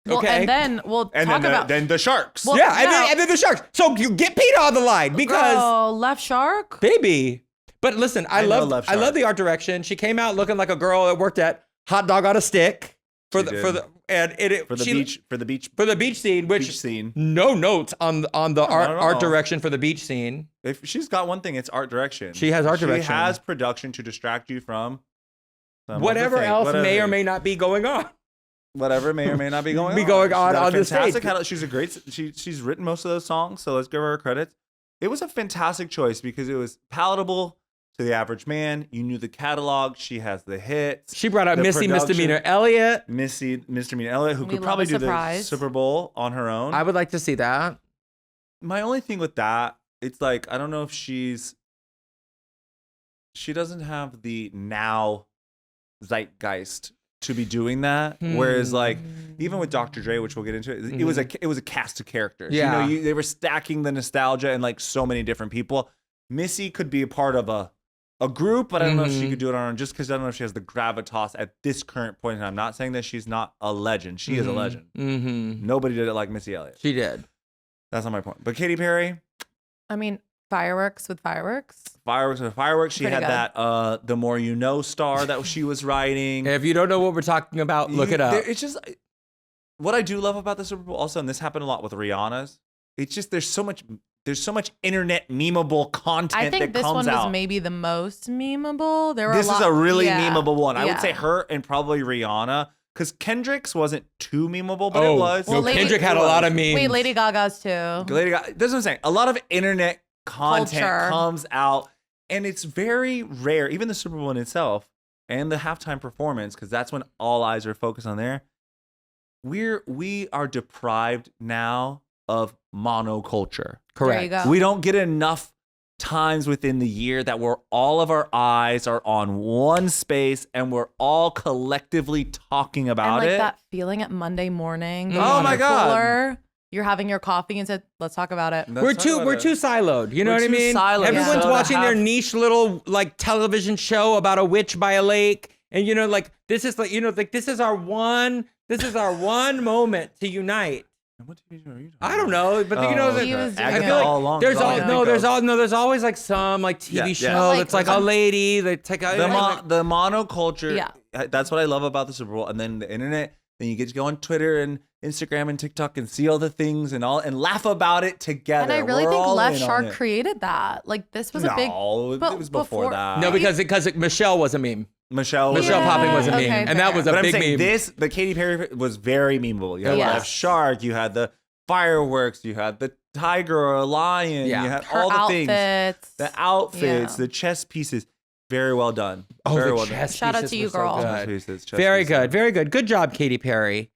Well,
Okay.
and then we'll
And
talk about
then the sharks.
Well,
yeah, and
yeah.
then the Sharks. So you get PETA on the line because
Girl, Left Shark.
baby. But listen, I
know
love
Left
I love
Shark.
the art direction. She came out looking like a girl that worked at Hot Dog on a Stick for
She
the
did.
for the and it
For the beach.
for the beach scene, which
Beach scene.
no notes on the
not at
art
all.
direction for the beach scene.
If she's got one thing, it's art direction.
She has art direction.
She has production to distract you from some
Whatever
other thing.
else may or
Whatever.
may not be going on.
Whatever may or may not be going on.
Be going on
She's got a
on the
fantastic
stage.
catalog. She's a great. She's written most of those songs, so let's give her credit. It was a fantastic choice because it was palatable to the average man. You knew the catalog. She has the hits.
She brought out
The
Missy
production.
Misdemeanor Elliott.
Misdemeanor Elliott, who
We
could
love
probably
a
do the
surprise.
Super Bowl on her own.
I would like to see that.
My only thing with that, it's like I don't know if she doesn't have the now zeitgeist to be doing that. Whereas like even with Dr. Dre, which we'll get into, it was a cast of characters.
Yeah.
They were stacking the nostalgia and like so many different people. Missy could be a part of a group, but I don't know if she could do it on her own just because I don't know if she has the gravitas at this current point in time. I'm not saying that she's not a legend. She is a legend.
Mm-hmm.
Nobody did it like Missy Elliott.
She did.
That's not my point. But Katy Perry,
I mean, fireworks with fireworks.
Fireworks with fireworks. She
Pretty
had
good.
that The More You Know star that she was writing.
If you don't know what we're talking about, look it up.
It's just what I do love about the Super Bowl also, and this happened a lot with Rihanna's. It's just there's so much there's so much internet memeable content
I think
that
this
comes
one
out.
was maybe the most memeable. There were
This is a really memeable one. I would
Yeah.
say her and probably Rihanna, because Kendrick's wasn't too memeable, but it was.
No,
Well,
Kendrick had a lot of memes.
Wait, Lady Gaga's too.
Lady Gaga, that's what I'm saying. A lot of internet content
Culture.
comes out, and it's very rare. Even the Super Bowl in itself and the halftime performance, because that's when all eyes are focused on there. We are deprived now of monoculture.
There you
Correct.
go.
We don't get enough times within the year that where all of our eyes are on one space and we're all collectively talking
And
about
like
it.
that feeling at Monday morning. going
Oh
to
my
the
God.
cooler, you're having your coffee and said, let's talk about it.
We're too siloed. You know
We're
what I
too
mean?
siloed.
Everyone's
So to
watching their
have-
niche little like television show about a witch by a lake, and like this is like like this is our one moment to unite.
What TV show are you talking
I don't
about?
know, but you know,
He was doing
Agatha
it. I feel
all along.
there's
is all I
all
can
no,
think of.
there's always like some like TV
Yeah, yeah.
show
But, like,
that's like a lady that's like a,
the monoculture.
Yeah.
That's what I love about the Super Bowl, and then the internet. Then you get to go on Twitter and Instagram and TikTok and see all the things and laugh about it together.
And I really
We're
think
all
Left
in on
Shark
it.
created that. Like this was a big.
No,
but
it was before
before-
that.
no because Michelle was a meme.
Michelle
Popping was a meme,
okay,
and that
fair.
was a
But I'm
big
saying
meme.
the Katy Perry was very memeable. You had
Yes.
Left Shark, you had the fireworks, you had the tiger or a lion,
Yeah.
you had
Her
all the things,
outfits.
the outfits,
Yeah.
the chess pieces. Very well done.
Oh,
very
the
well
chess
Shout out
pieces
to you,
were so
girl.
good.
done. Chess pieces, chess
Very
pieces.
good, very good. Good job, Katy Perry.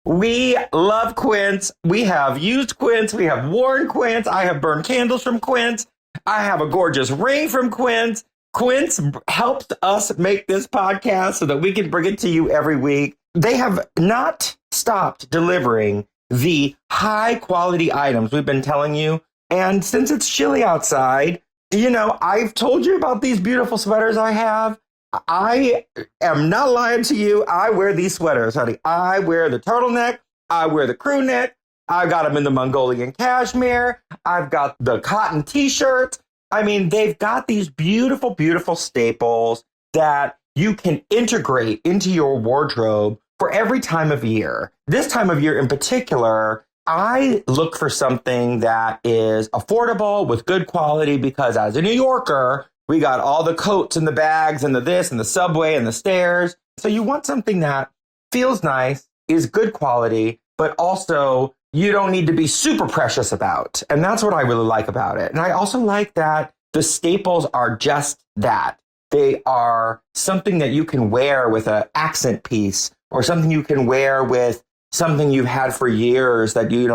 We love Quince. We have used Quince. We have worn Quince. I have burned candles from Quince. I have a gorgeous ring from Quince. Quince helps us make this podcast so that we can bring it to you every week. They have not stopped delivering the high quality items we've been telling you. And since it's chilly outside, I've told you about these beautiful sweaters I have. I am not lying to you. I wear these sweaters, honey. I wear the turtleneck. I wear the crew neck. I got them in the Mongolian cashmere. I've got the cotton t-shirts. I mean, they've got these beautiful, beautiful staples that you can integrate into your wardrobe for every time of year. This time of year in particular, I look for something that is affordable with good quality because as a New Yorker, we got all the coats and the bags and the this and the subway and the stairs. So you want something that feels nice, is good quality, but also you don't need to be super precious about. And that's what I really like about it. And I also like that the staples are just that. They are something that you can wear with an accent piece or something you can wear with something you've had for years that you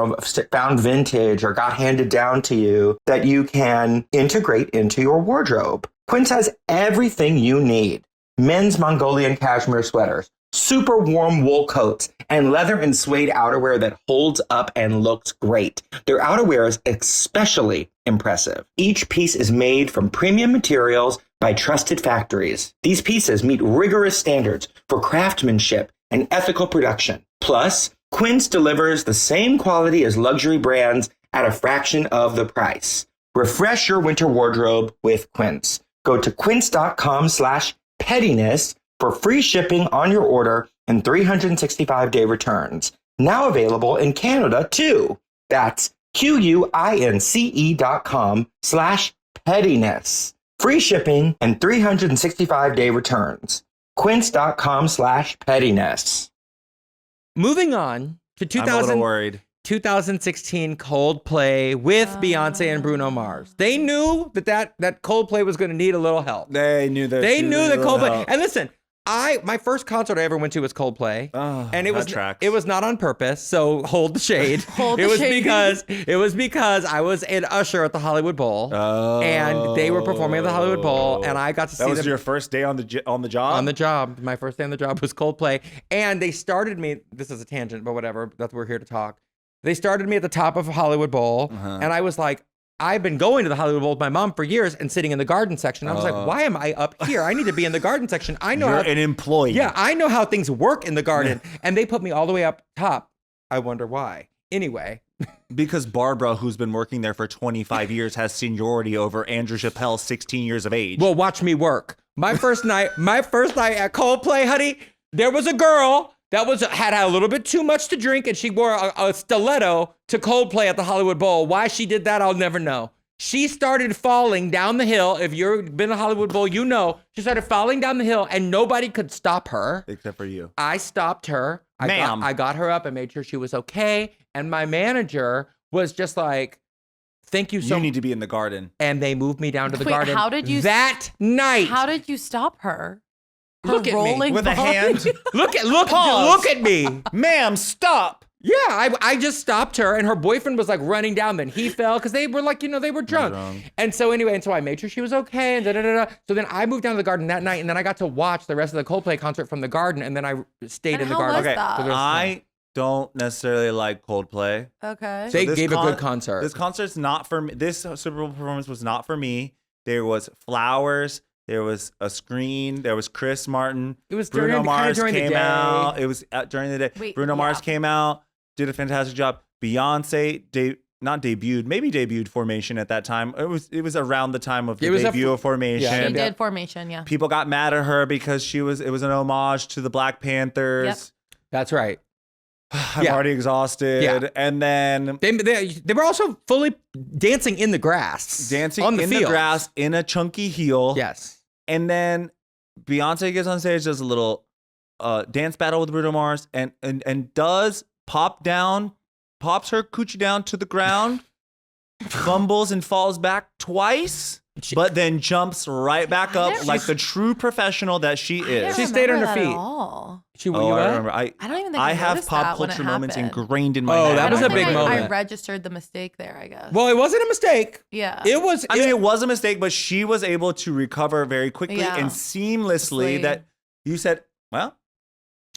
found vintage or got handed down to you that you can integrate into your wardrobe. Quince has everything you need. Men's Mongolian cashmere sweaters, super warm wool coats, and leather and suede outerwear that holds up and looks great. Their outerwear is especially impressive. Each piece is made from premium materials by trusted factories. These pieces meet rigorous standards for craftsmanship and ethical production. Plus, Quince delivers the same quality as luxury brands at a fraction of the price. Refresh your winter wardrobe with Quince. Go to quince.com/pettiness for free shipping on your order and 365-day returns. Now available in Canada too. That's QUINCE.com/pettiness. Free shipping and 365-day returns. Quince.com/pettiness.
Moving on to
I'm a little worried.
2016 Coldplay with Beyonce and Bruno Mars. They knew that Coldplay was going to need a little help.
They knew that.
They knew that Coldplay.
Help.
And listen, my first concert I ever went to was Coldplay, and it was not on purpose. So hold the shade.
Hold
it
the
was
shade.
because I was an usher at the Hollywood Bowl, and they were performing at the Hollywood Bowl, and I got to see
That was
them
your first day on the job.
on the job. My first day on the job was Coldplay, and they started me. This is a tangent, but whatever. That's we're here to talk. They started me at the top of a Hollywood Bowl, and I was like, I've been going to the Hollywood Bowl with my mom for years and sitting in the garden section. I was like, why am I up here? I need to be in the garden section. I know
You're
how,
an employee.
yeah, I know how things work in the garden. And they put me all the way up top. I wonder why. Anyway.
Because Barbara, who's been working there for 25 years, has seniority over Andrew Chappelle's 16 years of age.
Well, watch me work. My first night at Coldplay, honey, there was a girl that had a little bit too much to drink, and she wore a stiletto to Coldplay at the Hollywood Bowl. Why she did that, I'll never know. She started falling down the hill. If you've been to Hollywood Bowl, you know. She started falling down the hill, and nobody could stop her.
Except for you.
I stopped her. I got her up and made sure she was okay. And my manager was just like, thank you so much.
You need to be in the garden.
And they moved me down to the
Wait,
garden
how did you-
that night.
How did you stop her?
Look at me.
rolling
With a
ball?
hand.
Look
Pause.
at me.
Ma'am, stop.
Yeah, I just stopped her, and her boyfriend was like running down. Then he fell because they were like, they were drunk. And so anyway, and so I made sure she was okay. And So then I moved down to the garden that night, and then I got to watch the rest of the Coldplay concert from the garden, and then I stayed
And
in the
how
garden.
was
Okay,
that?
for the rest of the
I don't necessarily like Coldplay.
Okay.
They
this
gave a good concert.
This concert's not for me. This Super Bowl performance was not for me. There was flowers. There was a screen. There was Chris Martin.
It was
Bruno Mars
during the
came
day.
out. It was during the day.
Wait,
Bruno Mars came out, did a fantastic job. Beyonce debuted Formation at that time. It was around the time of the debut of Formation.
Yeah.
She did Formation, yeah.
People got mad at her because it was an homage to the Black Panthers.
Yep.
That's right.
I'm
Yeah.
already exhausted.
Yeah.
And then
They were also fully dancing in the grass.
dancing
on the
in
field.
the grass in a chunky heel.
Yes.
And then Beyonce gets on stage, does a little dance battle with Bruno Mars, and does pops her coochie down to the ground, fumbles and falls back twice, but then jumps right back up like the true professional that she is.
She stayed on her
At
feet.
all.
She,
I remember.
I don't even think
I
I
have
noticed
pop
that when it
culture moments
happened.
ingrained in my
Oh,
head.
that
I
was
don't
a
think
big
I
moment.
registered the mistake there, I guess.
Well, it wasn't a mistake.
Yeah.
It was.
I mean, it was a mistake, but she was able to recover very quickly
Yeah.
and seamlessly.
Sweet.
That you said, well,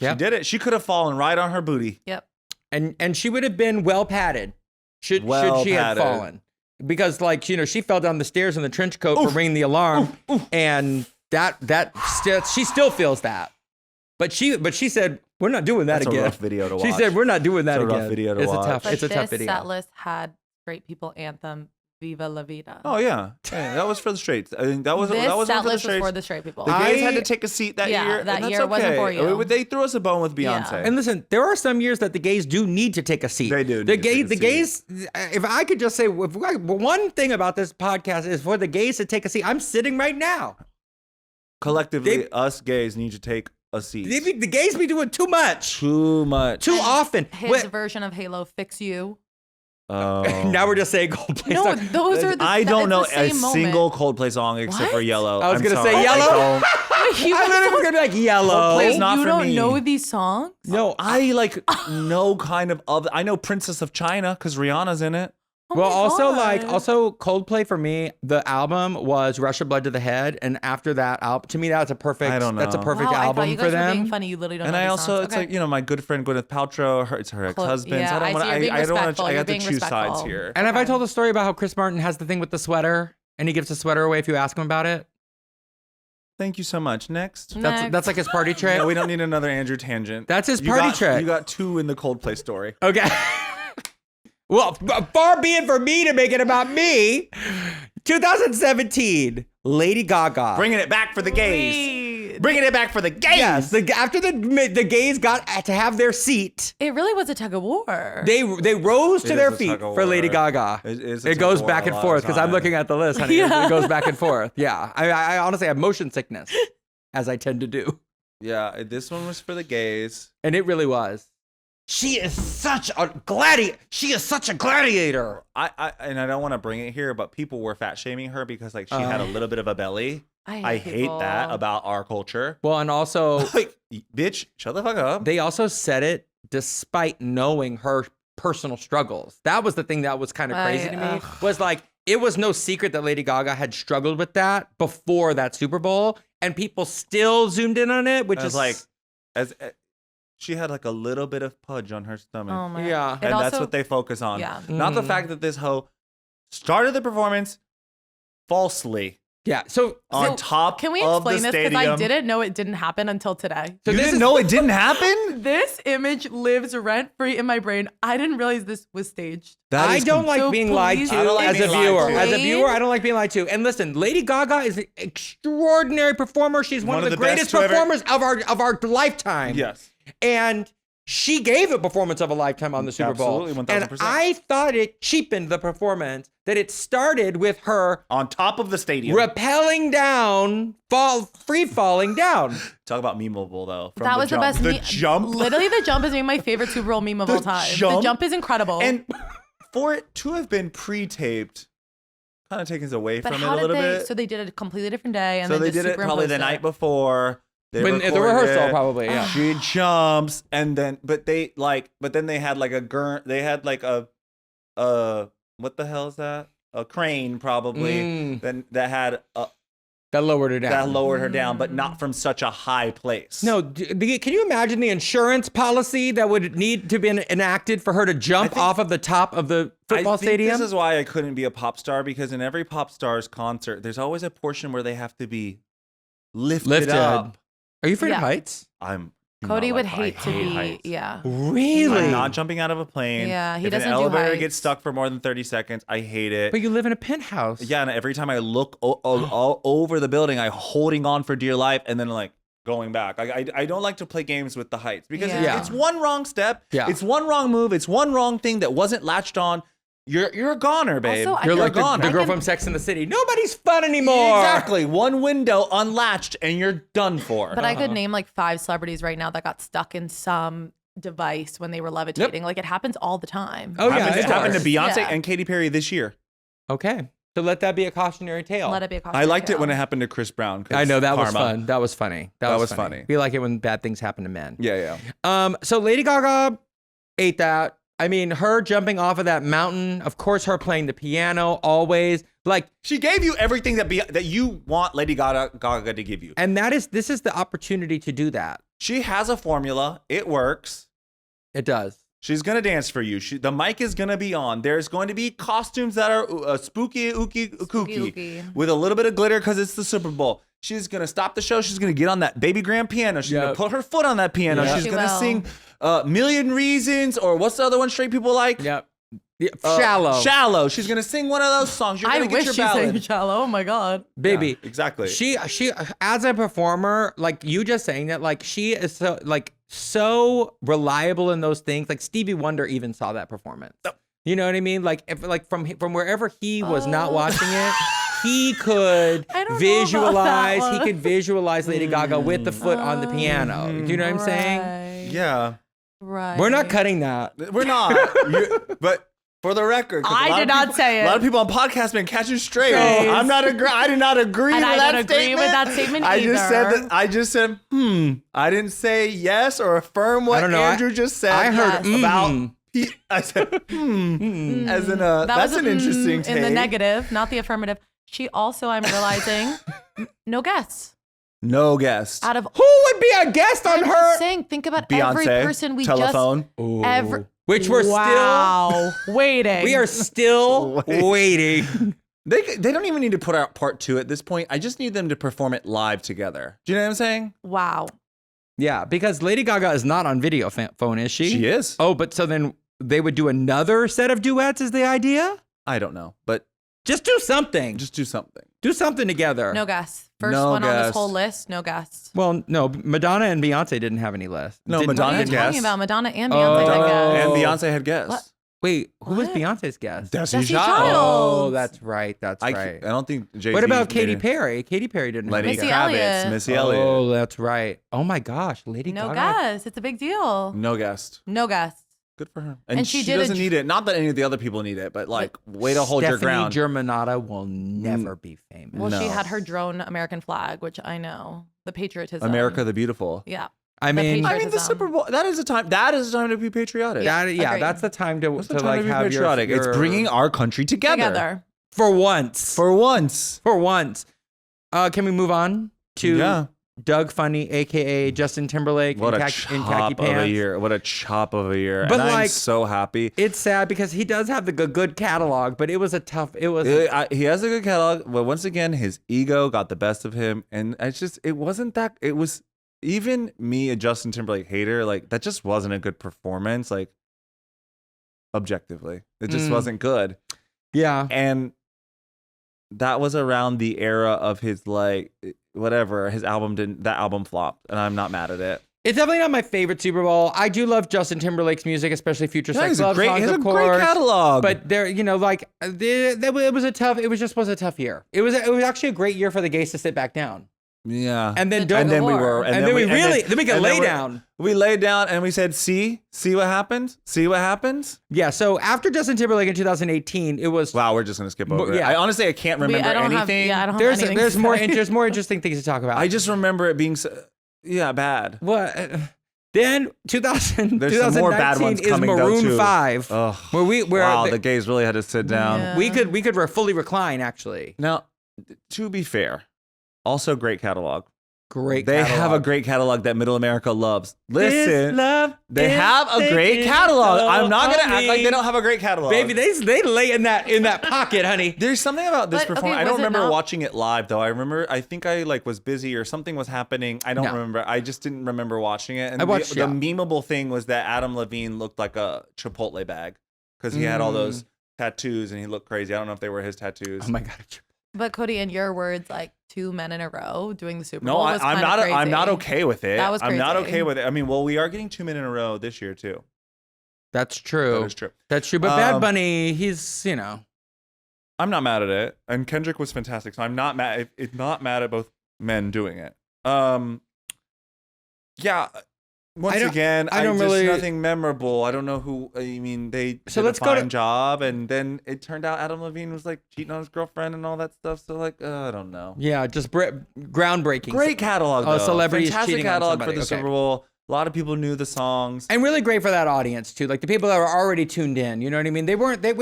Yeah.
she did it. She could have fallen right on her booty.
Yep.
And she would have been well padded should she have
padded.
fallen, because she fell down the stairs in the trench coat for ringing the alarm, and she still feels that. But she said, we're not doing that
That's
again.
a rough video to watch.
She said, we're not doing that
It's a
again.
rough video to
it's
watch.
a tough.
But
It's a tough
this
video.
set list had Straight People anthem Viva La Vida.
Oh yeah. Yeah, that was for the straights. I mean, that was
This
that wasn't
set
for the
list was
straights.
for the straight people.
The gays had to take a seat that
Yeah,
year.
that
and that's
year
okay.
wasn't for you.
They threw us a bone with
Yeah.
Beyonce.
And listen, there are some years that the gays do need to take a seat.
They do
The
need to take a
gays. If I could just say, one thing about this podcast is for the gays to take a seat. I'm sitting right now.
Collectively, us gays need to take a seat.
The gays be doing too much,
Too much.
too often.
His version of Halo, Fix You.
Oh.
Now we're just saying Coldplay.
No,
stuff.
those are the
I don't know
it's the
a
same
single
moment.
Coldplay song except for
What?
Yellow.
I was
I'm
gonna
sorry,
say Yellow.
You
I literally was gonna be like Yellow.
Coldplay's not
you
for
don't
me.
know these songs?
No,
I know kind of I know Princess of China because Rihanna's in it.
Oh
well,
my
also
God.
Coldplay for me, the album was Russia Blood to the Head, and after that album, to me that's a perfect.
I don't
That's a
know.
perfect
Wow, I thought
album
you
for
guys were being
them.
funny. You literally don't
And
know
I
these
also,
songs.
it's
Okay.
like, my good friend Gwyneth Paltrow, it's her ex-husband.
yeah,
so I don't
I
want
see you're being
I don't want
respectful.
I
You're
have to
being
choose sides
respectful.
here.
And have I
Okay.
told the story about how Chris Martin has the thing with the sweater, and he gives the sweater away if you ask him about it?
Thank you so much. Next.
That's like his party trick.
No, we don't need another Andrew tangent.
That's his
You
party
got-
trick.
You got two in the Coldplay story.
Okay. Well, far be it for me to make it about me. 2017, Lady Gaga.
Bringing it back for the gays. Bringing it back for the gays.
Yes, after the gays got to have their seat,
It really was a tug of war.
they rose to
It
their
is a
feet
tug of
for Lady
war.
Gaga.
It is a
It
tug
goes
of war
back
a
and
lot
forth
of
because I'm
time.
looking at the list, honey.
Yeah.
It goes back and forth. Yeah, I honestly have motion sickness, as I tend to do,
Yeah, this one was for the gays.
and it really was. She is such a gladiator. She is such a gladiator.
I don't want to bring it here, but people were fat shaming her because she had a little bit of a belly. I hate that about our culture.
Well, and also
Like, bitch, shut the fuck up.
they also said it despite knowing her personal struggles. That was the thing that was kind of crazy to me. Was like, it was no secret that Lady Gaga had struggled with that before that Super Bowl, and people still zoomed in on it, which is
like, she had like a little bit of pudge on her stomach.
Oh my
Yeah.
God.
And
It
that's
also-
what they focus on.
Yeah.
Not the
Mhm.
fact that this hoe started the performance falsely.
Yeah. So
on top
Can we
of the
explain this? Because
stadium.
I didn't know it didn't happen until today.
So
You
this
didn't
is-
know it didn't happen?
This image lives rent free in my brain. I didn't realize this was staged.
That
I
is
don't like
So
being lied
please
to
I don't like
as a
being lied
viewer.
to.
As a
Explain.
viewer, I don't like being lied to. And listen, Lady Gaga is an extraordinary performer. She's one of the greatest
best to ever-
performers of our lifetime.
Yes.
And she gave a performance of a lifetime on the Super Bowl.
Absolutely,
And
1000%.
I thought it cheapened the performance, that it started with her
On top of the stadium.
rappelling down, free falling down.
Talk about memeable though. From
That
the
was
jump.
the best.
The jump.
Literally, the jump is maybe my favorite Super Bowl meme of all time. The
jump-
jump is incredible.
And for it to have been pre-taped, kind of takes us away
but
from it
how
a
did
little
they?
bit.
So they did it a completely different day, and
So
then
they
just
did it probably the
superimposed
night
it.
before. They
When the
recorded
rehearsal,
it.
probably, yeah.
She jumps, and then but then they had like a They had like a what the hell is that? A crane probably.
Mm.
Then that had
That lowered her down.
that lowered her down, but not from such a high place.
No, can you imagine the insurance policy that would need to be enacted for her to jump off of the top of the football
I think
stadium?
This is why I couldn't be a pop star, because in every pop star's concert, there's always a portion where they have to be lifted up.
Are you afraid of
Yeah.
heights?
Cody
not
would
like- I
hate to be.
heights.
Yeah.
Really?
I'm not jumping out of a plane.
Yeah, he
if
doesn't
an
do
elevator
heights.
gets stuck for more than 30 seconds, I hate it.
But you live in a penthouse.
Yeah, and every time I look over the building, I'm holding on for dear life, and then like going back. I don't like to play games with the heights because
Yeah.
it's one wrong step.
Yeah.
It's one wrong move. It's one wrong thing that wasn't latched on. You're a goner, babe.
Also, I
You're
can-
like the
goner.
girl
I can-
from Sex and the City. Nobody's fun anymore.
Exactly. One window unlatched and you're done for.
But I could name like 5 celebrities right now that got stuck in some device when they were levitating. Like it happens all the time.
Oh, yeah.
happened,
of
it happened to
course.
Beyonce
Yeah.
and Katy Perry this year.
Okay. So let that be a cautionary tale.
Let it be a
I liked it when it happened to Chris Brown. 'cause
I know that was
karma.
fun. That was funny.
That was funny.
We like it when bad things happen to men.
Yeah, yeah.
So Lady Gaga ate that. I mean, her jumping off of that mountain, of course, her playing the piano always. Like,
She gave you everything that you want Lady Gaga to give you.
and this is the opportunity to do that.
She has a formula. It works.
It does.
She's gonna dance for you. The mic is gonna be on. There's going to be costumes that are spooky, kooky,
ooky.
with a little bit of glitter because it's the Super Bowl. She's gonna stop the show. She's gonna get on that baby grand piano. She's gonna
Yep.
put her foot on that piano.
Yep.
She's
She
gonna
will.
sing "Million Reasons" or what's the other one straight people like?
Yep. Yeah, shallow.
Shallow. She's gonna sing one of those songs. You're
I
gonna get
wish
your
she
ballad.
sang shallow. Oh my God.
Baby.
Yeah, exactly.
She as a performer, like you just saying that, like she is so reliable in those things. Like Stevie Wonder even saw that performance. You know what I mean? Like from wherever he was not watching it, he could
I don't know about
visualize.
that
He
one.
could visualize Lady Gaga with the foot on the piano. Do you know what I'm saying?
Right.
yeah,
Right.
We're not cutting that.
we're not. But for the record, 'cause a
I
lot
did
of
not
people-
say it.
A lot of people on podcasts been catching straight.
Strays.
I'm not agree. I did not agree
And
with
I
that
don't agree
statement.
with that statement
I just said
either.
that. I just said I didn't say yes or affirm what
I don't know.
Andrew just said.
I heard
Yes.
about.
mhm.
I said as in
That
that's
was
an interesting
in
take.
the negative, not the affirmative. She also, I'm realizing, no guests.
No guest.
Out of
Who would be a guest on
I'm
her?
just saying, think about every
Beyonce.
person we
telephone.
just
Which we're
wow, waiting.
we are still waiting.
They don't even need to put out part 2 at this point. I just need them to perform it live together. Do you know what I'm saying?
wow.
Yeah, because Lady Gaga is not on video phone, is she?
She is.
Oh, but so then they would do another set of duets is the idea?
I don't know, but
Just do something.
just do something.
Do something together.
No guests. First
No
one on
guests.
this whole list. No guests.
Well, no, Madonna and Beyonce didn't have any list.
No,
Didn't-
Madonna
What are
had
you talking
guests.
about? Madonna and
Oh.
Beyonce, I
Madonna
guess.
And
Oh.
Beyonce had guests.
What?
Wait, who was
What?
Beyonce's guest?
Destiny's
Destiny's
Child.
Child.
Oh, that's right. That's
I
right.
don't think Jay-Z
What about
made
Katy
it.
Perry? Katy Perry didn't have
Lenny
any
Missy
guests.
Kravitz,
Elliott.
Missy Elliott.
Oh, that's right. Oh my gosh, Lady
No
Gaga.
guests. It's a big deal.
No guest.
No guests.
Good for her.
And she did a
doesn't
dr-
need it. Not that any of the other people need it, but like, way to hold your ground.
Stephanie Germanotta will never be famous.
Well, she
No.
had her drone American flag, which I know. The patriotism.
America the Beautiful.
Yeah.
I mean,
Patriot-
I mean, the
Patriotism.
Super Bowl. That is a time. That is a time to be patriotic.
Yeah.
that, yeah,
agreed.
that's the time to,
That's
to
the time
like
to be
have
patriotic.
your,
It's bringing our country together.
Together.
for once.
For once.
For once. Can we move on to
Yeah.
Doug Funny, aka Justin Timberlake,
What
in
a
khaki
chop of
pants.
a year. What a chop of a year.
But
and I'm
like,
so happy.
It's sad because he does have the good catalog, but it was a tough. It was.
He has a good catalog, but once again, his ego got the best of him, and it wasn't that. It was even me, a Justin Timberlake hater, like that just wasn't a good performance. Like objectively, it just wasn't good.
Yeah,
and that was around the era of his like whatever his album flopped, and I'm not mad at it.
it's definitely not my favorite Super Bowl. I do love Justin Timberlake's music, especially Future Sex Love songs,
he has
of
a
course.
great catalog.
But there, it was a tough. It was just a tough year. It was actually a great year for the gays to sit back down.
Yeah,
And then
And then we were-
and then we could lay down.
We laid down and we said, see what happens. See what happens.
Yeah. So after Justin Timberlake in 2018, it was
Wow, we're just gonna skip over it.
Yeah.
I honestly can't remember
I don't
anything.
Have, I don't have
there's
anything
there's
to
more
say.
there's more interesting things to talk about.
I just remember it being bad.
What? Then 2000,
There's some more bad
2019
ones
is
coming, though,
Maroon
too.
5,
Ugh.
where
The gays really had to sit down.
Yeah.
we could fully recline actually.
Now, to be fair, also great catalog.
Great.
They
catalog.
have a great catalog that Middle America loves.
This
Listen,
love
they
is
have a great
taking
catalog.
so
I'm not gonna
on
act like
me.
they don't have a great catalog.
Baby, they lay in that pocket, honey.
There's something about this
But, okay,
performance. I
was
don't
it
remember
not-
watching it live though. I think I like was busy or something was happening. I don't
No.
remember. I just didn't remember watching it. And
I watched,
the memeable thing was that Adam Levine looked like a Chipotle bag because he had all those tattoos and he looked crazy. I don't know if they were his tattoos.
Oh my god.
But Cody, in your words, like 2 men in a row doing the Super
No,
Bowl was
I'm
kinda
not.
crazy.
I'm not okay with it.
That was
I'm not
crazy.
okay with it. I mean, well, we are getting 2 men in a row this year too.
That's true.
That is true.
That's true. But Bad
Um,
Bunny, he's
I'm not mad at it, and Kendrick was fantastic. So I'm not mad. It's not mad at both men doing it. Yeah. Once again,
I don't really-
nothing memorable. I don't know who. I mean, they
So
did
let's
a
go to-
fine job, and then it turned out Adam Levine was like cheating on his girlfriend and all that stuff. So like, I don't know.
yeah, just groundbreaking.
Great catalog,
Oh,
though.
celebrities
Fantastic
cheating on
catalog for
somebody.
the
Okay.
Super Bowl. A lot of people knew the songs.
And really great for that audience too, like the people that were already tuned in. You know what I mean? We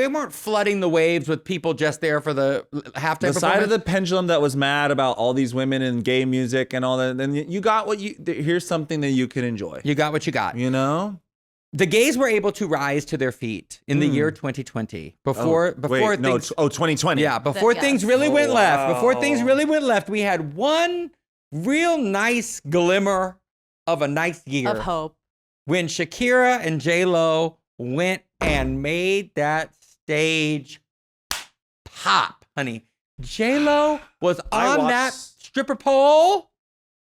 weren't flooding the waves with people just there for the halftime.
The side of the pendulum that was mad about all these women and gay music and all that, then you got what you. Here's something that you can enjoy.
You got what you got.
You know.
The gays were able to rise to their feet in the year 2020 before
Wait, no,
things.
2020.
Yeah, before
Yes.
things really went
Oh,
left. Before
wow.
things really went left, we had one real nice glimmer of a nice year
Of hope.
when Shakira and JLo went and made that stage pop, honey. JLo was
I
on
watched-
that stripper pole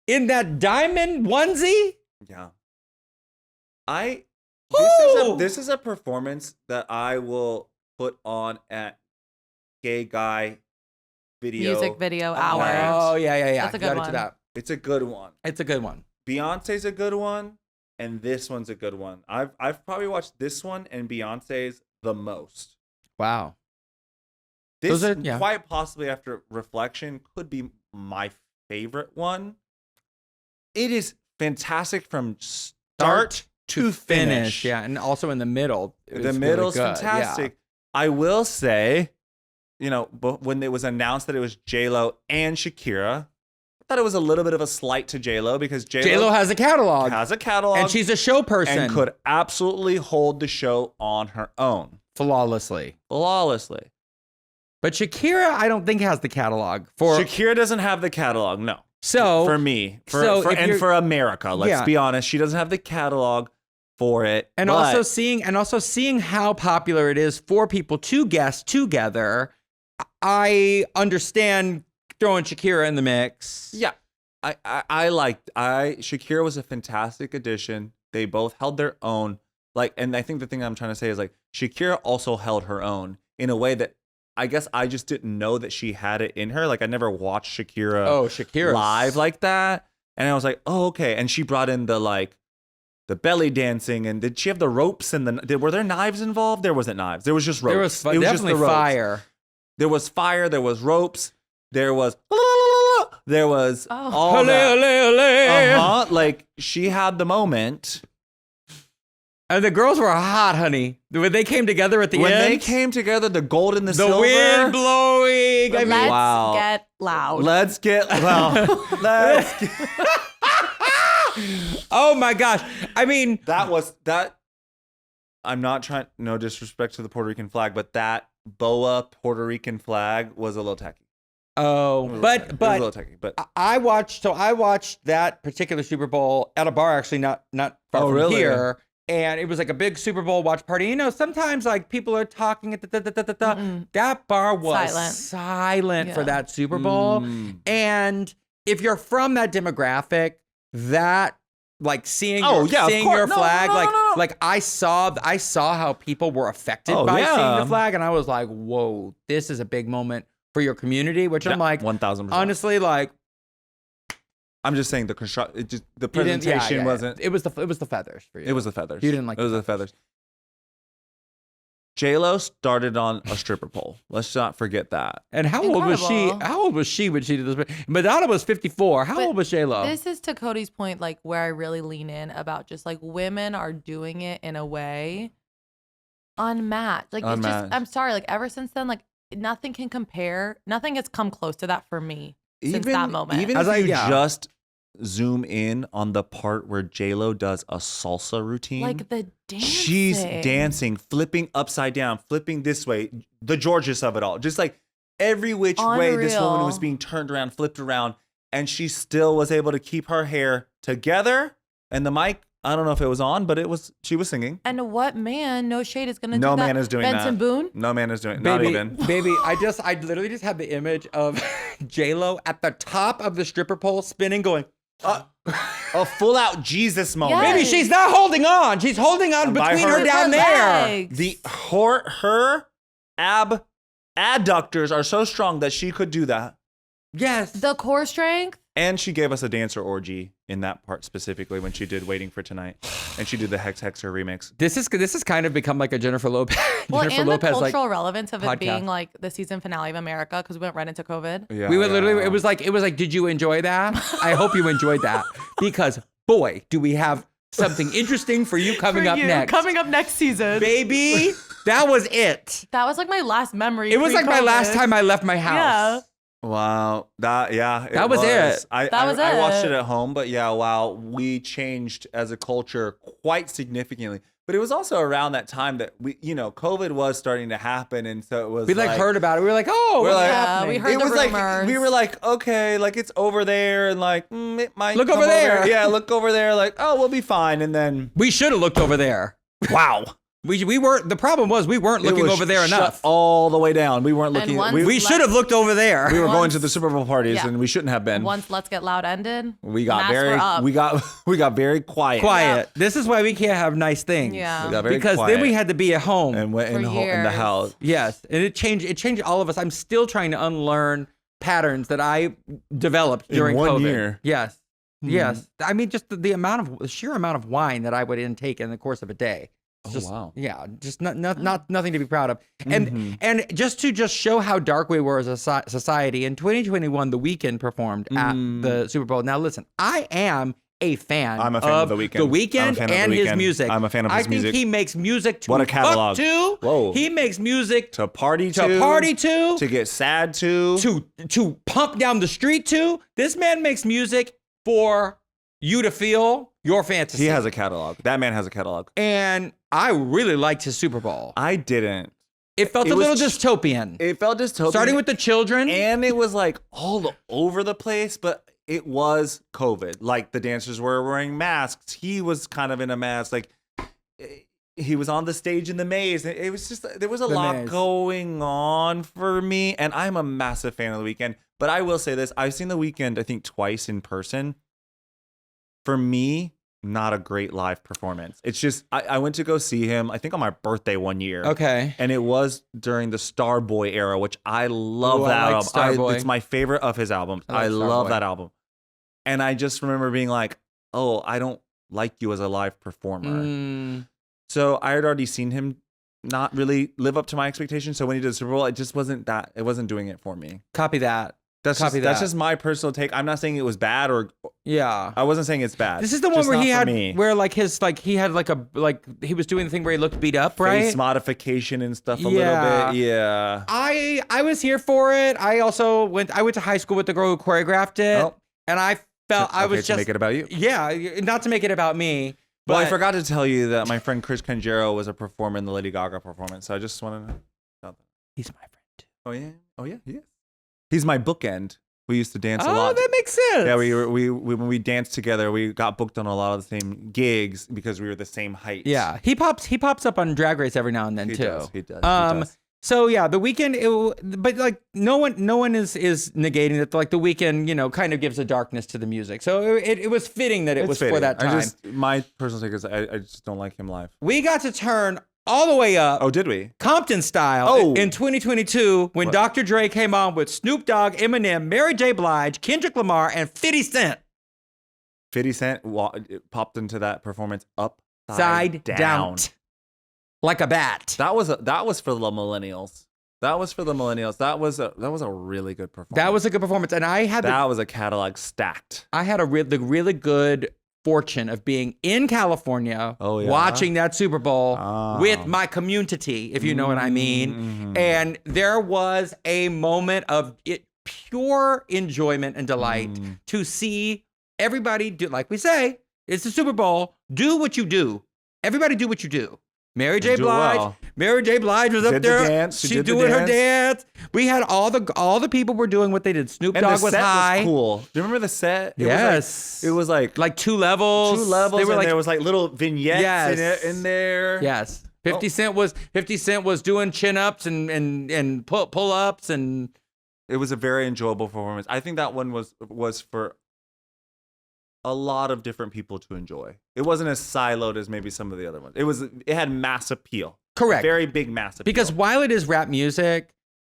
in that diamond onesie.
Yeah.
Woo!
This is a performance that I will put on at gay guy video.
Music video
night.
hour.
Oh yeah.
That's a
You
good
got into
one.
that.
It's a good one.
It's a good one.
Beyonce's a good one, and this one's a good one. I've probably watched this one and Beyonce's the most.
Wow.
This
Those are- yeah.
quite possibly after reflection could be my favorite one. It is fantastic from start to finish.
Yeah, and also in the middle. it
The
was
middle's
really good.
fantastic. I will say, but when it was announced that it was JLo and Shakira, I thought it was a little bit of a slight to JLo because
Yeah. JLo has a catalog,
has a catalog
and she's a show person
and could absolutely hold the show on her own
flawlessly.
flawlessly.
But Shakira, I don't think has the catalog for.
Shakira doesn't have the catalog, no.
So
For me,
so if
and
you're-
for America, let's
Yeah.
be honest, she doesn't have the catalog for it.
and
but
also seeing how popular it is for people to guest together, I understand throwing Shakira in the mix.
yeah, Shakira was a fantastic addition. They both held their own. And I think the thing I'm trying to say is Shakira also held her own in a way that I guess I just didn't know that she had it in her. I never watched Shakira
Shakira
live like that. And I was like, oh, okay. And she brought in the belly dancing. And did she have the ropes were there knives involved? There wasn't knives. There was just ropes.
There was
It was just
definitely
the ropes.
fire.
There was fire. There was ropes. There was
Oh.
all
Ole,
that.
ole, ole.
Uh-huh. She had the moment.
And the girls were hot, honey. When they came together at the
When
end.
they came together, the gold and the
the
silver.
wind blowing I mean,
Let's
Wow.
get loud.
Let's get let's get,
oh my gosh. I mean,
that. I'm not trying. No disrespect to the Puerto Rican flag, but that boa Puerto Rican flag was a little tacky.
oh,
It was
but
a little tacky, but
I watched that particular Super Bowl at a bar, actually not far
Oh,
from
really?
here. And it was like a big Super Bowl watch party. You know, sometimes like people are talking. That bar was silent for
Yeah.
that Super Bowl. And if you're from that demographic, that like seeing
Oh, yeah, of
seeing
course.
your
No,
flag,
no,
like
no, no.
like I saw how people were affected
Oh,
by
yeah.
seeing the flag, and I was like, whoa, this is a big moment for your community. Which I'm like,
1,000%.
honestly, like.
I'm just saying the construct. It just the
You didn't- yeah,
presentation
yeah,
wasn't.
It was the feathers for you.
It was the feathers.
You didn't like
It was the feathers. JLo started on a stripper pole. Let's not forget that.
And how old was she?
Incredible.
How old was she when she did this? Madonna was 54. How
But
old was JLo?
This is to Cody's point, like where I really lean in about just like women are doing it in a way unmatched. Like it's
Unmatched.
just, I'm sorry, like ever since then, like nothing can compare. Nothing has come close to that for me since that moment.
Even
As
if
I-
you
yeah.
just zoom in on the part where JLo does a salsa routine.
like the dancing.
She's dancing, flipping upside down, flipping this way, the Georges of it all. Just like every which way this woman
Unreal.
was being turned around, flipped around, and she still was able to keep her hair together. And the mic, I don't know if it was on, but she was singing.
And what man, no shade, is gonna
No
do that?
man is doing
Benson
that.
Boone?
No man is doing it. Not
baby,
even.
baby, I literally just had the image of JLo at the top of the stripper pole spinning, going,
A full out Jesus moment.
Yes.
baby, she's not holding on. She's holding on
By
between
her-
her down
Her
there.
legs.
The her adductors are so strong that she could do that.
Yes.
The core strength.
And she gave us a dancer orgy in that part specifically when she did Waiting for Tonight. And she did the Hexer remix.
This is kind of become like a Jennifer Lopez.
Well,
Jennifer
and the
Lopez
cultural
like
relevance of it
podcast.
being like the season finale of America because we went right into COVID.
Yeah,
we would literally. It was like did you enjoy that? I hope you enjoyed that because boy, do we have something interesting for you coming up next.
Coming up next season.
Baby, that was it.
That was like my last memory.
It was like my last
pre-COVID.
time I left my house.
Yeah.
Wow. That
was it.
I
was
I watched
it.
it at home, but yeah, wow, we changed as a culture quite significantly. But it was also around that time that COVID was starting to happen, and so it was
We heard about it. We were like, oh,
We're
what's
like-
Yeah,
happening?
we heard
it
the
was like
rumors.
we were like, okay, like it's over there, and like it might
Look
come
over there.
Yeah, look over there. Like, oh, we'll be fine. And then
We should have looked over there.
wow,
We weren't. The problem was we weren't looking
It was
over there
shut
enough.
all the way down. We weren't looking.
once-
We
We should have looked over there.
were going
once-
to the Super Bowl parties,
Yeah.
and we shouldn't have been.
Once Let's Get Loud ended,
we got
masks
very
were up.
we got very quiet.
Quiet. This is why we can't have nice things.
Yeah.
We got very
Because
quiet
then we had to be at home.
and went in
For
the, in the
years.
house.
Yes, and it changed all of us. I'm still trying to unlearn patterns that I developed
In
during
1
COVID.
year.
Yes.
Hmm.
Yes. I mean, just the sheer amount of wine that I would intake in the course of a day. It's
Oh,
just,
wow.
Yeah, just not nothing to be proud of.
Mhm.
And just to show how dark we were as a society, in 2021, The Weeknd performed at the Super Bowl. Now, listen, I am a fan.
I'm a fan of The Weeknd.
The
I'm a
Weeknd
fan of The
and his
Weeknd.
music.
I'm a fan of his
I
music.
think he makes music to
What a
fuck
catalog.
to.
Whoa.
He makes music
To party
to party to,
to get sad to.
to pump down the street to. This man makes music for you to feel your fantasy.
He has a catalog. That man has a catalog.
And I really liked his Super Bowl.
I didn't.
It felt
It
a little
was-
dystopian.
It felt dystopian.
Starting with the children.
and it was like all over the place, but it was COVID. Like the dancers were wearing masks. He was kind of in a mask. Like he was on the stage in the maze. It was just there was a
The
lot
maze.
going on for me, and I'm a massive fan of The Weeknd. But I will say this: I've seen The Weeknd I think twice in person. For me, not a great live performance. It's just I went to go see him. I think on my birthday one year.
Okay.
And it was during the Starboy era, which I love
Ooh, I
that
like
album.
Starboy.
It's my favorite of his albums.
I like
I love
Starboy.
that album. And I just remember being like, oh, I don't like you as a live performer.
Mm,
So I had already seen him not really live up to my expectations. So when he did the Super Bowl, it just wasn't that. It wasn't doing it for me.
copy that.
That's
Copy
that's
that.
just my personal take. I'm not saying it was bad or
yeah.
I wasn't saying it's bad.
This is the one
Just
where
not
he
for
had
me.
where like his like he had like a like he was doing the thing where he looked beat up, right?
Face modification and stuff a
Yeah.
little bit. Yeah.
I was here for it. I went to high school with the girl who choreographed it,
Oh.
and I felt I was
to
just
make it about you.
yeah, not to make it about me.
Well, I
but-
forgot to tell you that my friend Chris Conjero was a performer in the Lady Gaga performance. So I just wanted to.
He's my friend too.
Oh yeah. Oh yeah. Yeah. He's my bookend. We used to dance a
Oh,
lot.
that makes sense.
Yeah, we when we danced together, we got booked on a lot of the same gigs because we were the same height.
Yeah, he pops up on Drag Race every now and then
He
too.
does. He does.
So yeah, the weekend. But like no one is negating that. Like the weekend, kind of gives a darkness to the music. So it was fitting that it
It's
was for
fitting.
that time.
My personal take is I just don't like him live.
We got to turn all the way up.
Oh, did we?
Compton style
Oh.
in 2022 when
What?
Dr. Dre came on with Snoop Dogg, Eminem, Mary J. Blige, Kendrick Lamar, and 50 Cent.
50 Cent it popped into that performance upside
Side down. Like a bat.
That was for the millennials. That was a really good performance.
That was a good performance. And I had
that was a catalog stacked.
the really good fortune of being in California
Oh, yeah?
watching that Super Bowl
Oh.
with my community, if you know what I mean.
Mhm.
And there was a moment of pure enjoyment and delight to see everybody do, like we say, it's the Super Bowl. Do what you do. Everybody do what you do. Mary J.
do it
Blige.
well.
Mary J. Blige was up
Did the
there.
dance. She
She
did the
doing her
dance.
dance. We had all the people were doing what they did. Snoop
And
Dogg
the
was
set
high.
was cool. Do you remember the set?
Yes.
It was like
Two levels.
two levels,
They were
and
like
there was like little vignettes
Yes.
in there.
yes.
Oh.
50 Cent was doing chin ups and pull ups and
It was a very enjoyable performance. I think that one was for a lot of different people to enjoy. It wasn't as siloed as maybe some of the other ones. It had mass appeal.
correct.
Very big mass appeal.
Because while it is rap music,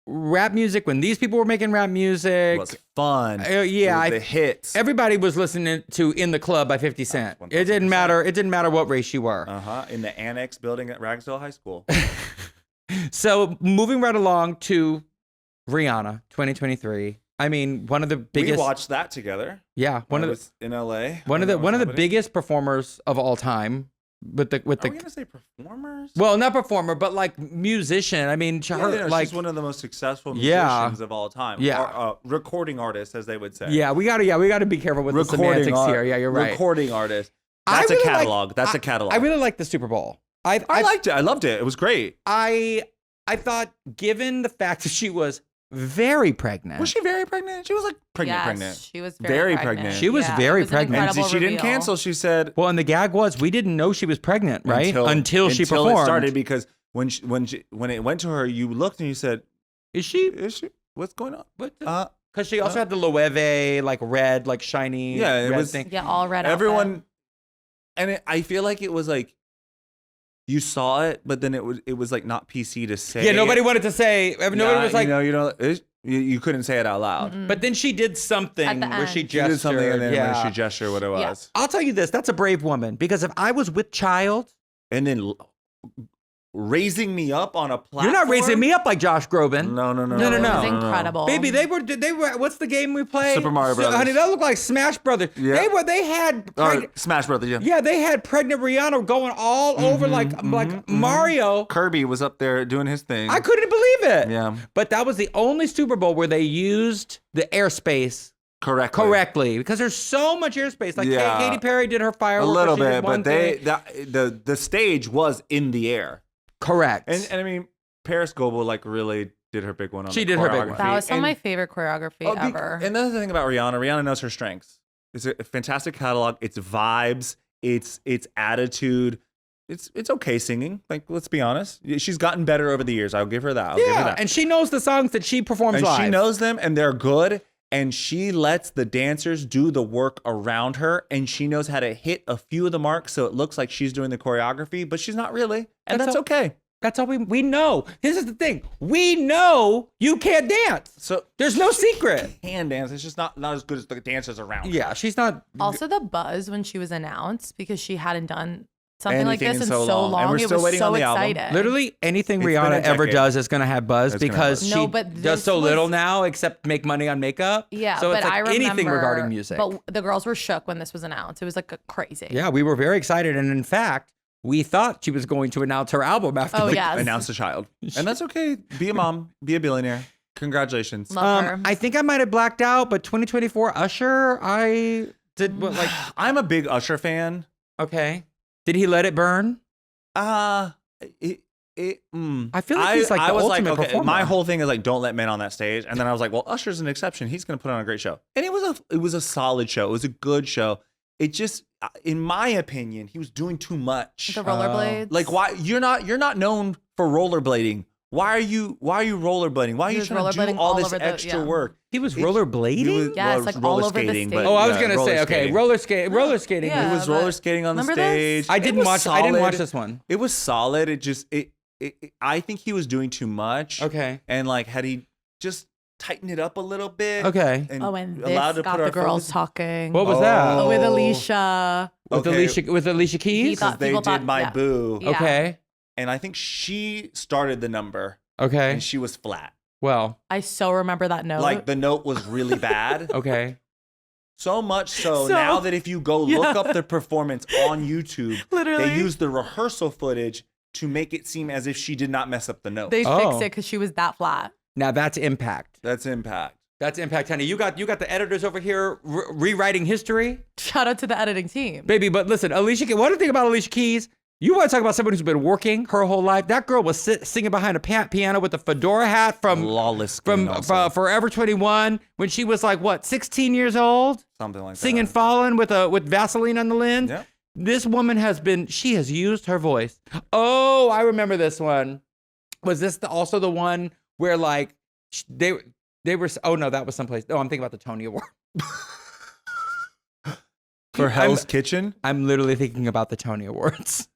when these people were making rap music,
it was fun.
yeah,
It was the hits.
everybody was listening to "In the Club" by 50 Cent. It didn't
1000%.
matter. It didn't matter what race you were.
In the annex building at Ragsdale High School.
So moving right along to Rihanna, 2023. I mean, one of the biggest.
We watched that together.
Yeah, one of the
in LA.
one of the biggest performers of all time. With the
Are we gonna say performers?
well, not performer, but like musician. I mean, like
she's one of the most successful
Yeah.
musicians of all time.
Yeah.
Or, recording artist, as they would say.
yeah, we gotta be careful with the semantics here. Yeah, you're right.
Recording artist.
I
That's
really
a
like-
catalog. That's a catalog.
I really like the Super Bowl.
I liked it. I loved it. It was great.
I thought, given the fact that she was very pregnant,
Was she very pregnant? She was like pregnant.
Yes, she was
Very
very
pregnant.
pregnant.
She was
Yeah,
very
it was an
pregnant.
And
incredible
she didn't
reveal.
cancel. She said
well, and the gag was we didn't know she was pregnant, right? Until she
until
performed.
it started, because when it went to her, you looked and you said,
Is she?
"Is she? What's going on?"
Because she also had the Loewe, like red, like shiny,
Yeah, it
red
was-
thing.
Yeah, all red.
Everyone,
outfit.
and I feel like it was like you saw it, but then it was like not PC to say.
Yeah, nobody
it.
wanted to say. Nobody
Yeah,
was like.
you couldn't say it out loud.
But then she did something
At the
where she
end.
She
gestured.
did something, and then
yeah.
when she gestured what it
Yeah.
was,
I'll tell you this: that's a brave woman. Because if I was with child,
and then raising me up on a platform.
you're not raising me up like Josh Groban.
No.
No, no,
It
no.
was incredible.
Baby, they were. What's the game we play?
Super Mario Brothers.
Honey, that looked like Smash Brothers.
Yeah.
They had.
Or Smash Brothers. Yeah.
Yeah, they had pregnant Rihanna going all over like Mario.
Kirby was up there doing his thing.
I couldn't believe it.
Yeah.
But that was the only Super Bowl where they used the airspace correctly because there's so much airspace. Like
Yeah.
Katy Perry did her
A
fireworks.
little
she did
bit,
one
but
thing.
the stage was in the air,
correct.
and I mean Paris Goebel like really did her big one on.
She
the
did her big one.
choreography.
That was some of
And-
my favorite choreography
Oh,
ever.
Another thing about Rihanna knows her strengths. It's a fantastic catalog. It's vibes. It's attitude. It's okay singing. Like, let's be honest. She's gotten better over the years. I'll give her that. I'll give her
yeah,
that.
and she knows the songs that she performs
And
live.
she knows them, and they're good. And she lets the dancers do the work around her, and she knows how to hit a few of the marks so it looks like she's doing the choreography, but she's not really, and that's okay.
That's all we know. This is the thing. We know you can't dance.
So
There's no secret.
she can dance. It's just not as good as the dancers around her.
Yeah, she's not.
Also, the buzz when she was announced because she hadn't done something like
anything
this
in
in
so long. And we're
It
still
was
waiting
so
on the album.
excited.
Literally anything
It's been
Rihanna
a
ever
decade.
does is gonna have buzz
It's gonna
because
have
she
buzz.
No, but
does
this
so little
was-
now except make money on makeup.
Yeah,
so
but
it's like
I remember
anything regarding music.
But the girls were shook when this was announced. It was like crazy.
Yeah, we were very excited, and in fact, we thought she was going to announce her album after.
Oh,
the,
yes.
Announce a child. And that's okay. Be a mom. Be a billionaire. Congratulations.
Love her.
I think I might have blacked out, but 2024 Usher, I did what like
I'm a big Usher fan.
okay. Did he let it burn? I
I
feel like he's like the
I was
ultimate
like, okay,
performer.
my whole thing is like, don't let men on that stage. And then I was like, well, Usher's an exception. He's going to put on a great show. And it was a solid show. It was a good show. It just, in my opinion, he was doing too much.
The rollerblades.
Like, why you're not known for rollerblading. Why are you rollerblading? Why are
He
you
was
trying to do
rollerblading
all
all
this
over the-
extra
yeah.
work?
He was
It's-
rollerblading.
He was,
Yeah, it's
well,
like all
roller
over the
skating,
stage.
but
Oh, I was
yeah,
gonna
roller
say okay,
skating.
roller skating.
Yeah.
He was
but-
roller skating on the
Remember this?
stage.
I
It
didn't
was
watch. I didn't
solid.
watch this one.
It was solid. It just I think he was doing too much.
Okay.
And like, had he just tightened it up a little bit?
Okay.
And
Oh, and
allowed
this
to
got
put
the
our
girls
focus-
talking.
What was that?
Oh, with
Oh.
Alicia.
With
Okay.
Alicia Keys.
He thought-
They
people
did
thought-
my
yeah.
boo,
Yeah.
Okay.
and I think she started the number,
Okay.
and she was flat.
Well.
I so remember that note.
Like the note was really bad.
Okay.
So much so,
So-
now that if you go look
Yeah.
up the performance on YouTube,
Literally.
they use the rehearsal footage to make it seem as if she did not mess up the note.
They
Oh.
fixed it because she was that flat.
Now that's impact.
That's impact.
That's impact, honey. You got the editors over here rewriting history,
Shout out to the editing team.
baby. But listen, Alicia. One thing about Alicia Keys, you want to talk about someone who's been working her whole life. That girl was singing behind a piano with a fedora hat from
Flawless
from
skin also.
Forever 21 when she was like what 16 years old,
Something like
singing
that.
"Fallen" with Vaseline on the lens.
Yeah.
This woman has used her voice. Oh, I remember this one. Was this also the one where like they were? Oh no, that was someplace. Oh, I'm thinking about the Tony Award.
For Hell's Kitchen.
I'm literally thinking about the Tony Awards.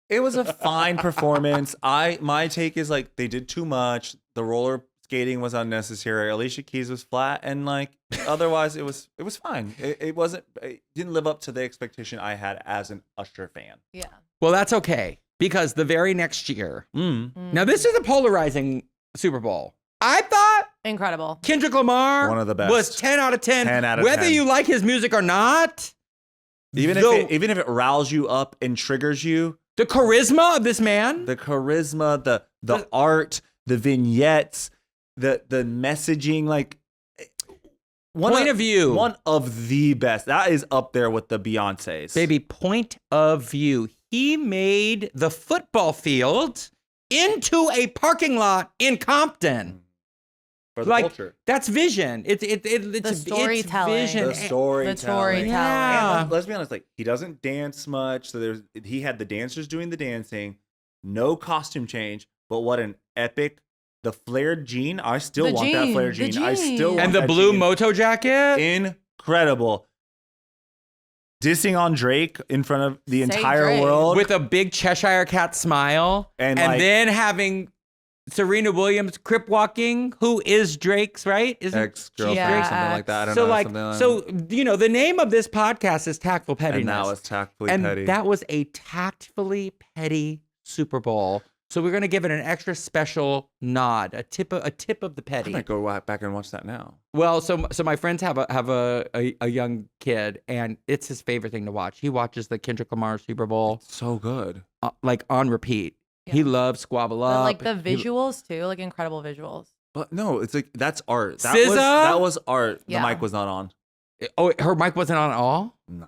It was a fine performance. My take is like they did too much. The roller skating was unnecessary. Alicia Keys was flat, and like otherwise it was fine. It didn't live up to the expectation I had as an Usher fan.
Yeah.
Well, that's okay because the very next year. Now this is a polarizing Super Bowl. I thought
Incredible.
Kendrick Lamar
One of the best.
was 10 out of 10.
10 out of
Whether
10.
you like his music or not,
Even if it riles you up and triggers you,
the charisma of this man.
the charisma, the art, the vignettes, the messaging, like
Point of view.
one of the best. That is up there with the Beyoncé's.
Baby, point of view. He made the football field into a parking lot in Compton.
for the
Like
culture.
that's vision. It's
storytelling.
It's vision.
The storytelling.
storytelling.
Yeah.
And let's be honest, like he doesn't dance much. So he had the dancers doing the dancing, no costume change, but what an epic. The flared jean, I still
The
want that
jean,
flared
the
jean. I
jean.
still want
And the
that
blue
jean.
moto jacket.
Incredible. Dissing on Drake in front of the
Say
entire
Drake.
world.
With a big Cheshire cat smile.
And,
And
like-
then having Serena Williams crip walking, who is Drake's, right? Isn't
ex-girlfriend
Yeah,
or something like that. I don't
so
know.
like
something
so you know the name of this podcast is Tactful Pettiness.
and now it's tactfully
and
petty.
that was a tactfully petty Super Bowl. So we're gonna give it an extra special nod, a tip of the
I
petty.
might go back and watch that now.
Well, so my friends have a young kid, and it's his favorite thing to watch. He watches the Kendrick Lamar Super Bowl
So good.
like on repeat.
Yeah.
He loves Squabble
But,
Up.
like the
He-
visuals too, like incredible visuals.
But no, it's like that's art.
SZA?
That was art.
Yeah.
The mic was not on.
Oh, her mic wasn't on at all.
No.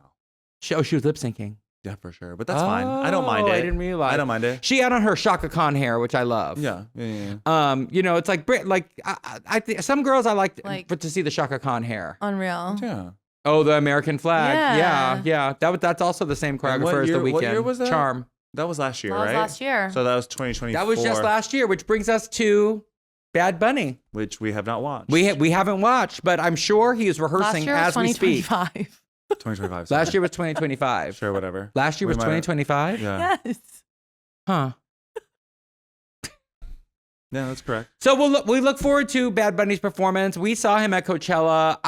She was lip syncing.
Yeah, for sure. But that's fine. I don't mind
Oh,
it.
I didn't realize.
I don't mind it.
She had on her Shaka Khan hair, which I love.
Yeah. Yeah.
You know, it's like I think some girls I like,
Like-
to see the Shaka Khan hair.
Unreal.
Yeah.
Oh, the American flag.
Yeah.
Yeah. That's also the same
And what
choreographer as
year-
The
what
Weeknd.
year was that?
Charm.
That was last year,
That was
right?
last year.
So that was 2024.
That was just last year, which brings us to Bad Bunny.
which we have not watched.
We haven't watched, but I'm sure he is
last
rehearsing
year was
as we speak.
2025.
2025.
Last year was 2025.
Sure, whatever.
Last year
We
was
might-
2025.
Yeah.
Yes.
Huh.
Yeah, that's correct.
So we look forward to Bad Bunny's performance. We saw him at Coachella.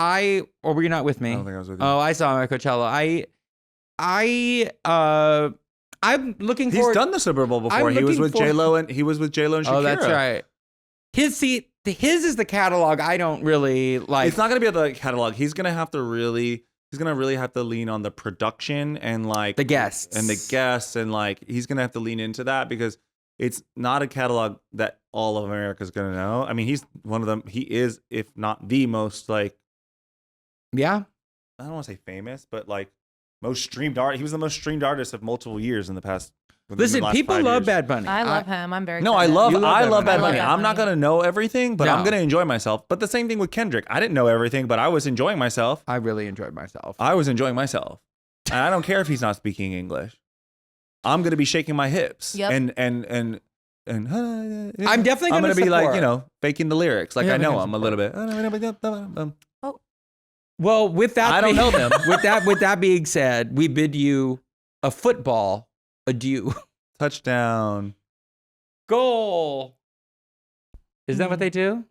Or were you not with me?
I don't think I was with you.
Oh, I saw him at Coachella. I I'm looking
He's
forward.
done the Super Bowl before.
I'm
He was
looking
with
for-
JLo and Shakira.
Oh, that's right. His is the catalog I don't really like.
It's not gonna be the catalog. He's gonna really have to lean on the production and like
the guests.
and like he's gonna have to lean into that because it's not a catalog that all of America's gonna know. I mean, he's one of them. He is, if not the most like,
Yeah.
I don't want to say famous, but like most streamed art. He was the most streamed artist of multiple years in the past.
Listen, people love Bad Bunny.
I love him. I'm very
No, I
excited.
love
You love
Bad
Bad
Bunny.
Bunny.
I'm not gonna know everything, but
No.
I'm gonna enjoy myself. But the same thing with Kendrick. I didn't know everything, but I was enjoying myself.
I really enjoyed myself.
I was enjoying myself, and I don't care if he's not speaking English. I'm gonna be shaking my hips,
Yep.
and
I'm definitely
I'm
gonna
gonna be like
support.
faking the lyrics, like
Yeah,
I know
gonna
them a little bit.
Well, with that,
I don't know them.
with that being said, we bid you a football adieu.
Touchdown.
Goal. Is that what they do?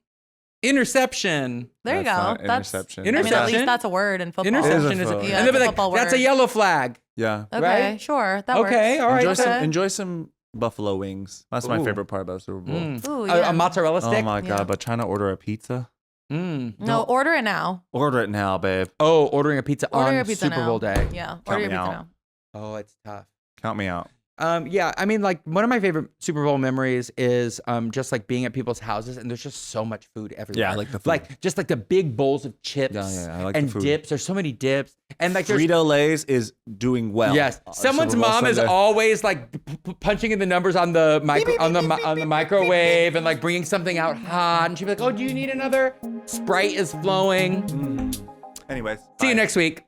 Interception.
There you
That's
go.
not
That's
interception.
I mean, at
Interception?
least that's a word in football.
Interception
It is
is
a
a,
football.
Yeah,
and they'll be
it's a
like,
football
that's a
word.
yellow flag.
Yeah.
Okay,
right?
sure. That
Okay,
works.
all right.
Enjoy some.
Okay.
Enjoy some buffalo wings. That's my
Ooh.
favorite part about the Super Bowl.
Mm.
Ooh,
A
yeah.
mozzarella
Oh
stick.
my god!
Yeah.
But trying to order a pizza.
No, order it now.
Order it now, babe.
Oh, ordering a pizza
Order
on
your pizza
Super
now.
Bowl day.
Yeah,
Count
order your
me
pizza
out.
now.
Oh, it's tough.
Count me out.
Yeah, I mean, like one of my favorite Super Bowl memories is just like being at people's houses and there's just so much food everywhere.
Yeah, I like the food.
Like just like the big bowls of chips
I like the
and
food.
dips. There's so many dips and like there's
Frito-Lay's is doing well.
yes. Someone's
Super Bowl
mom is
Sunday.
always like punching in the numbers on the microwave and like bringing something out hot and she'd be like, "Oh, do you need another?" Sprite is flowing.
Anyways.
See you
bye.
next week.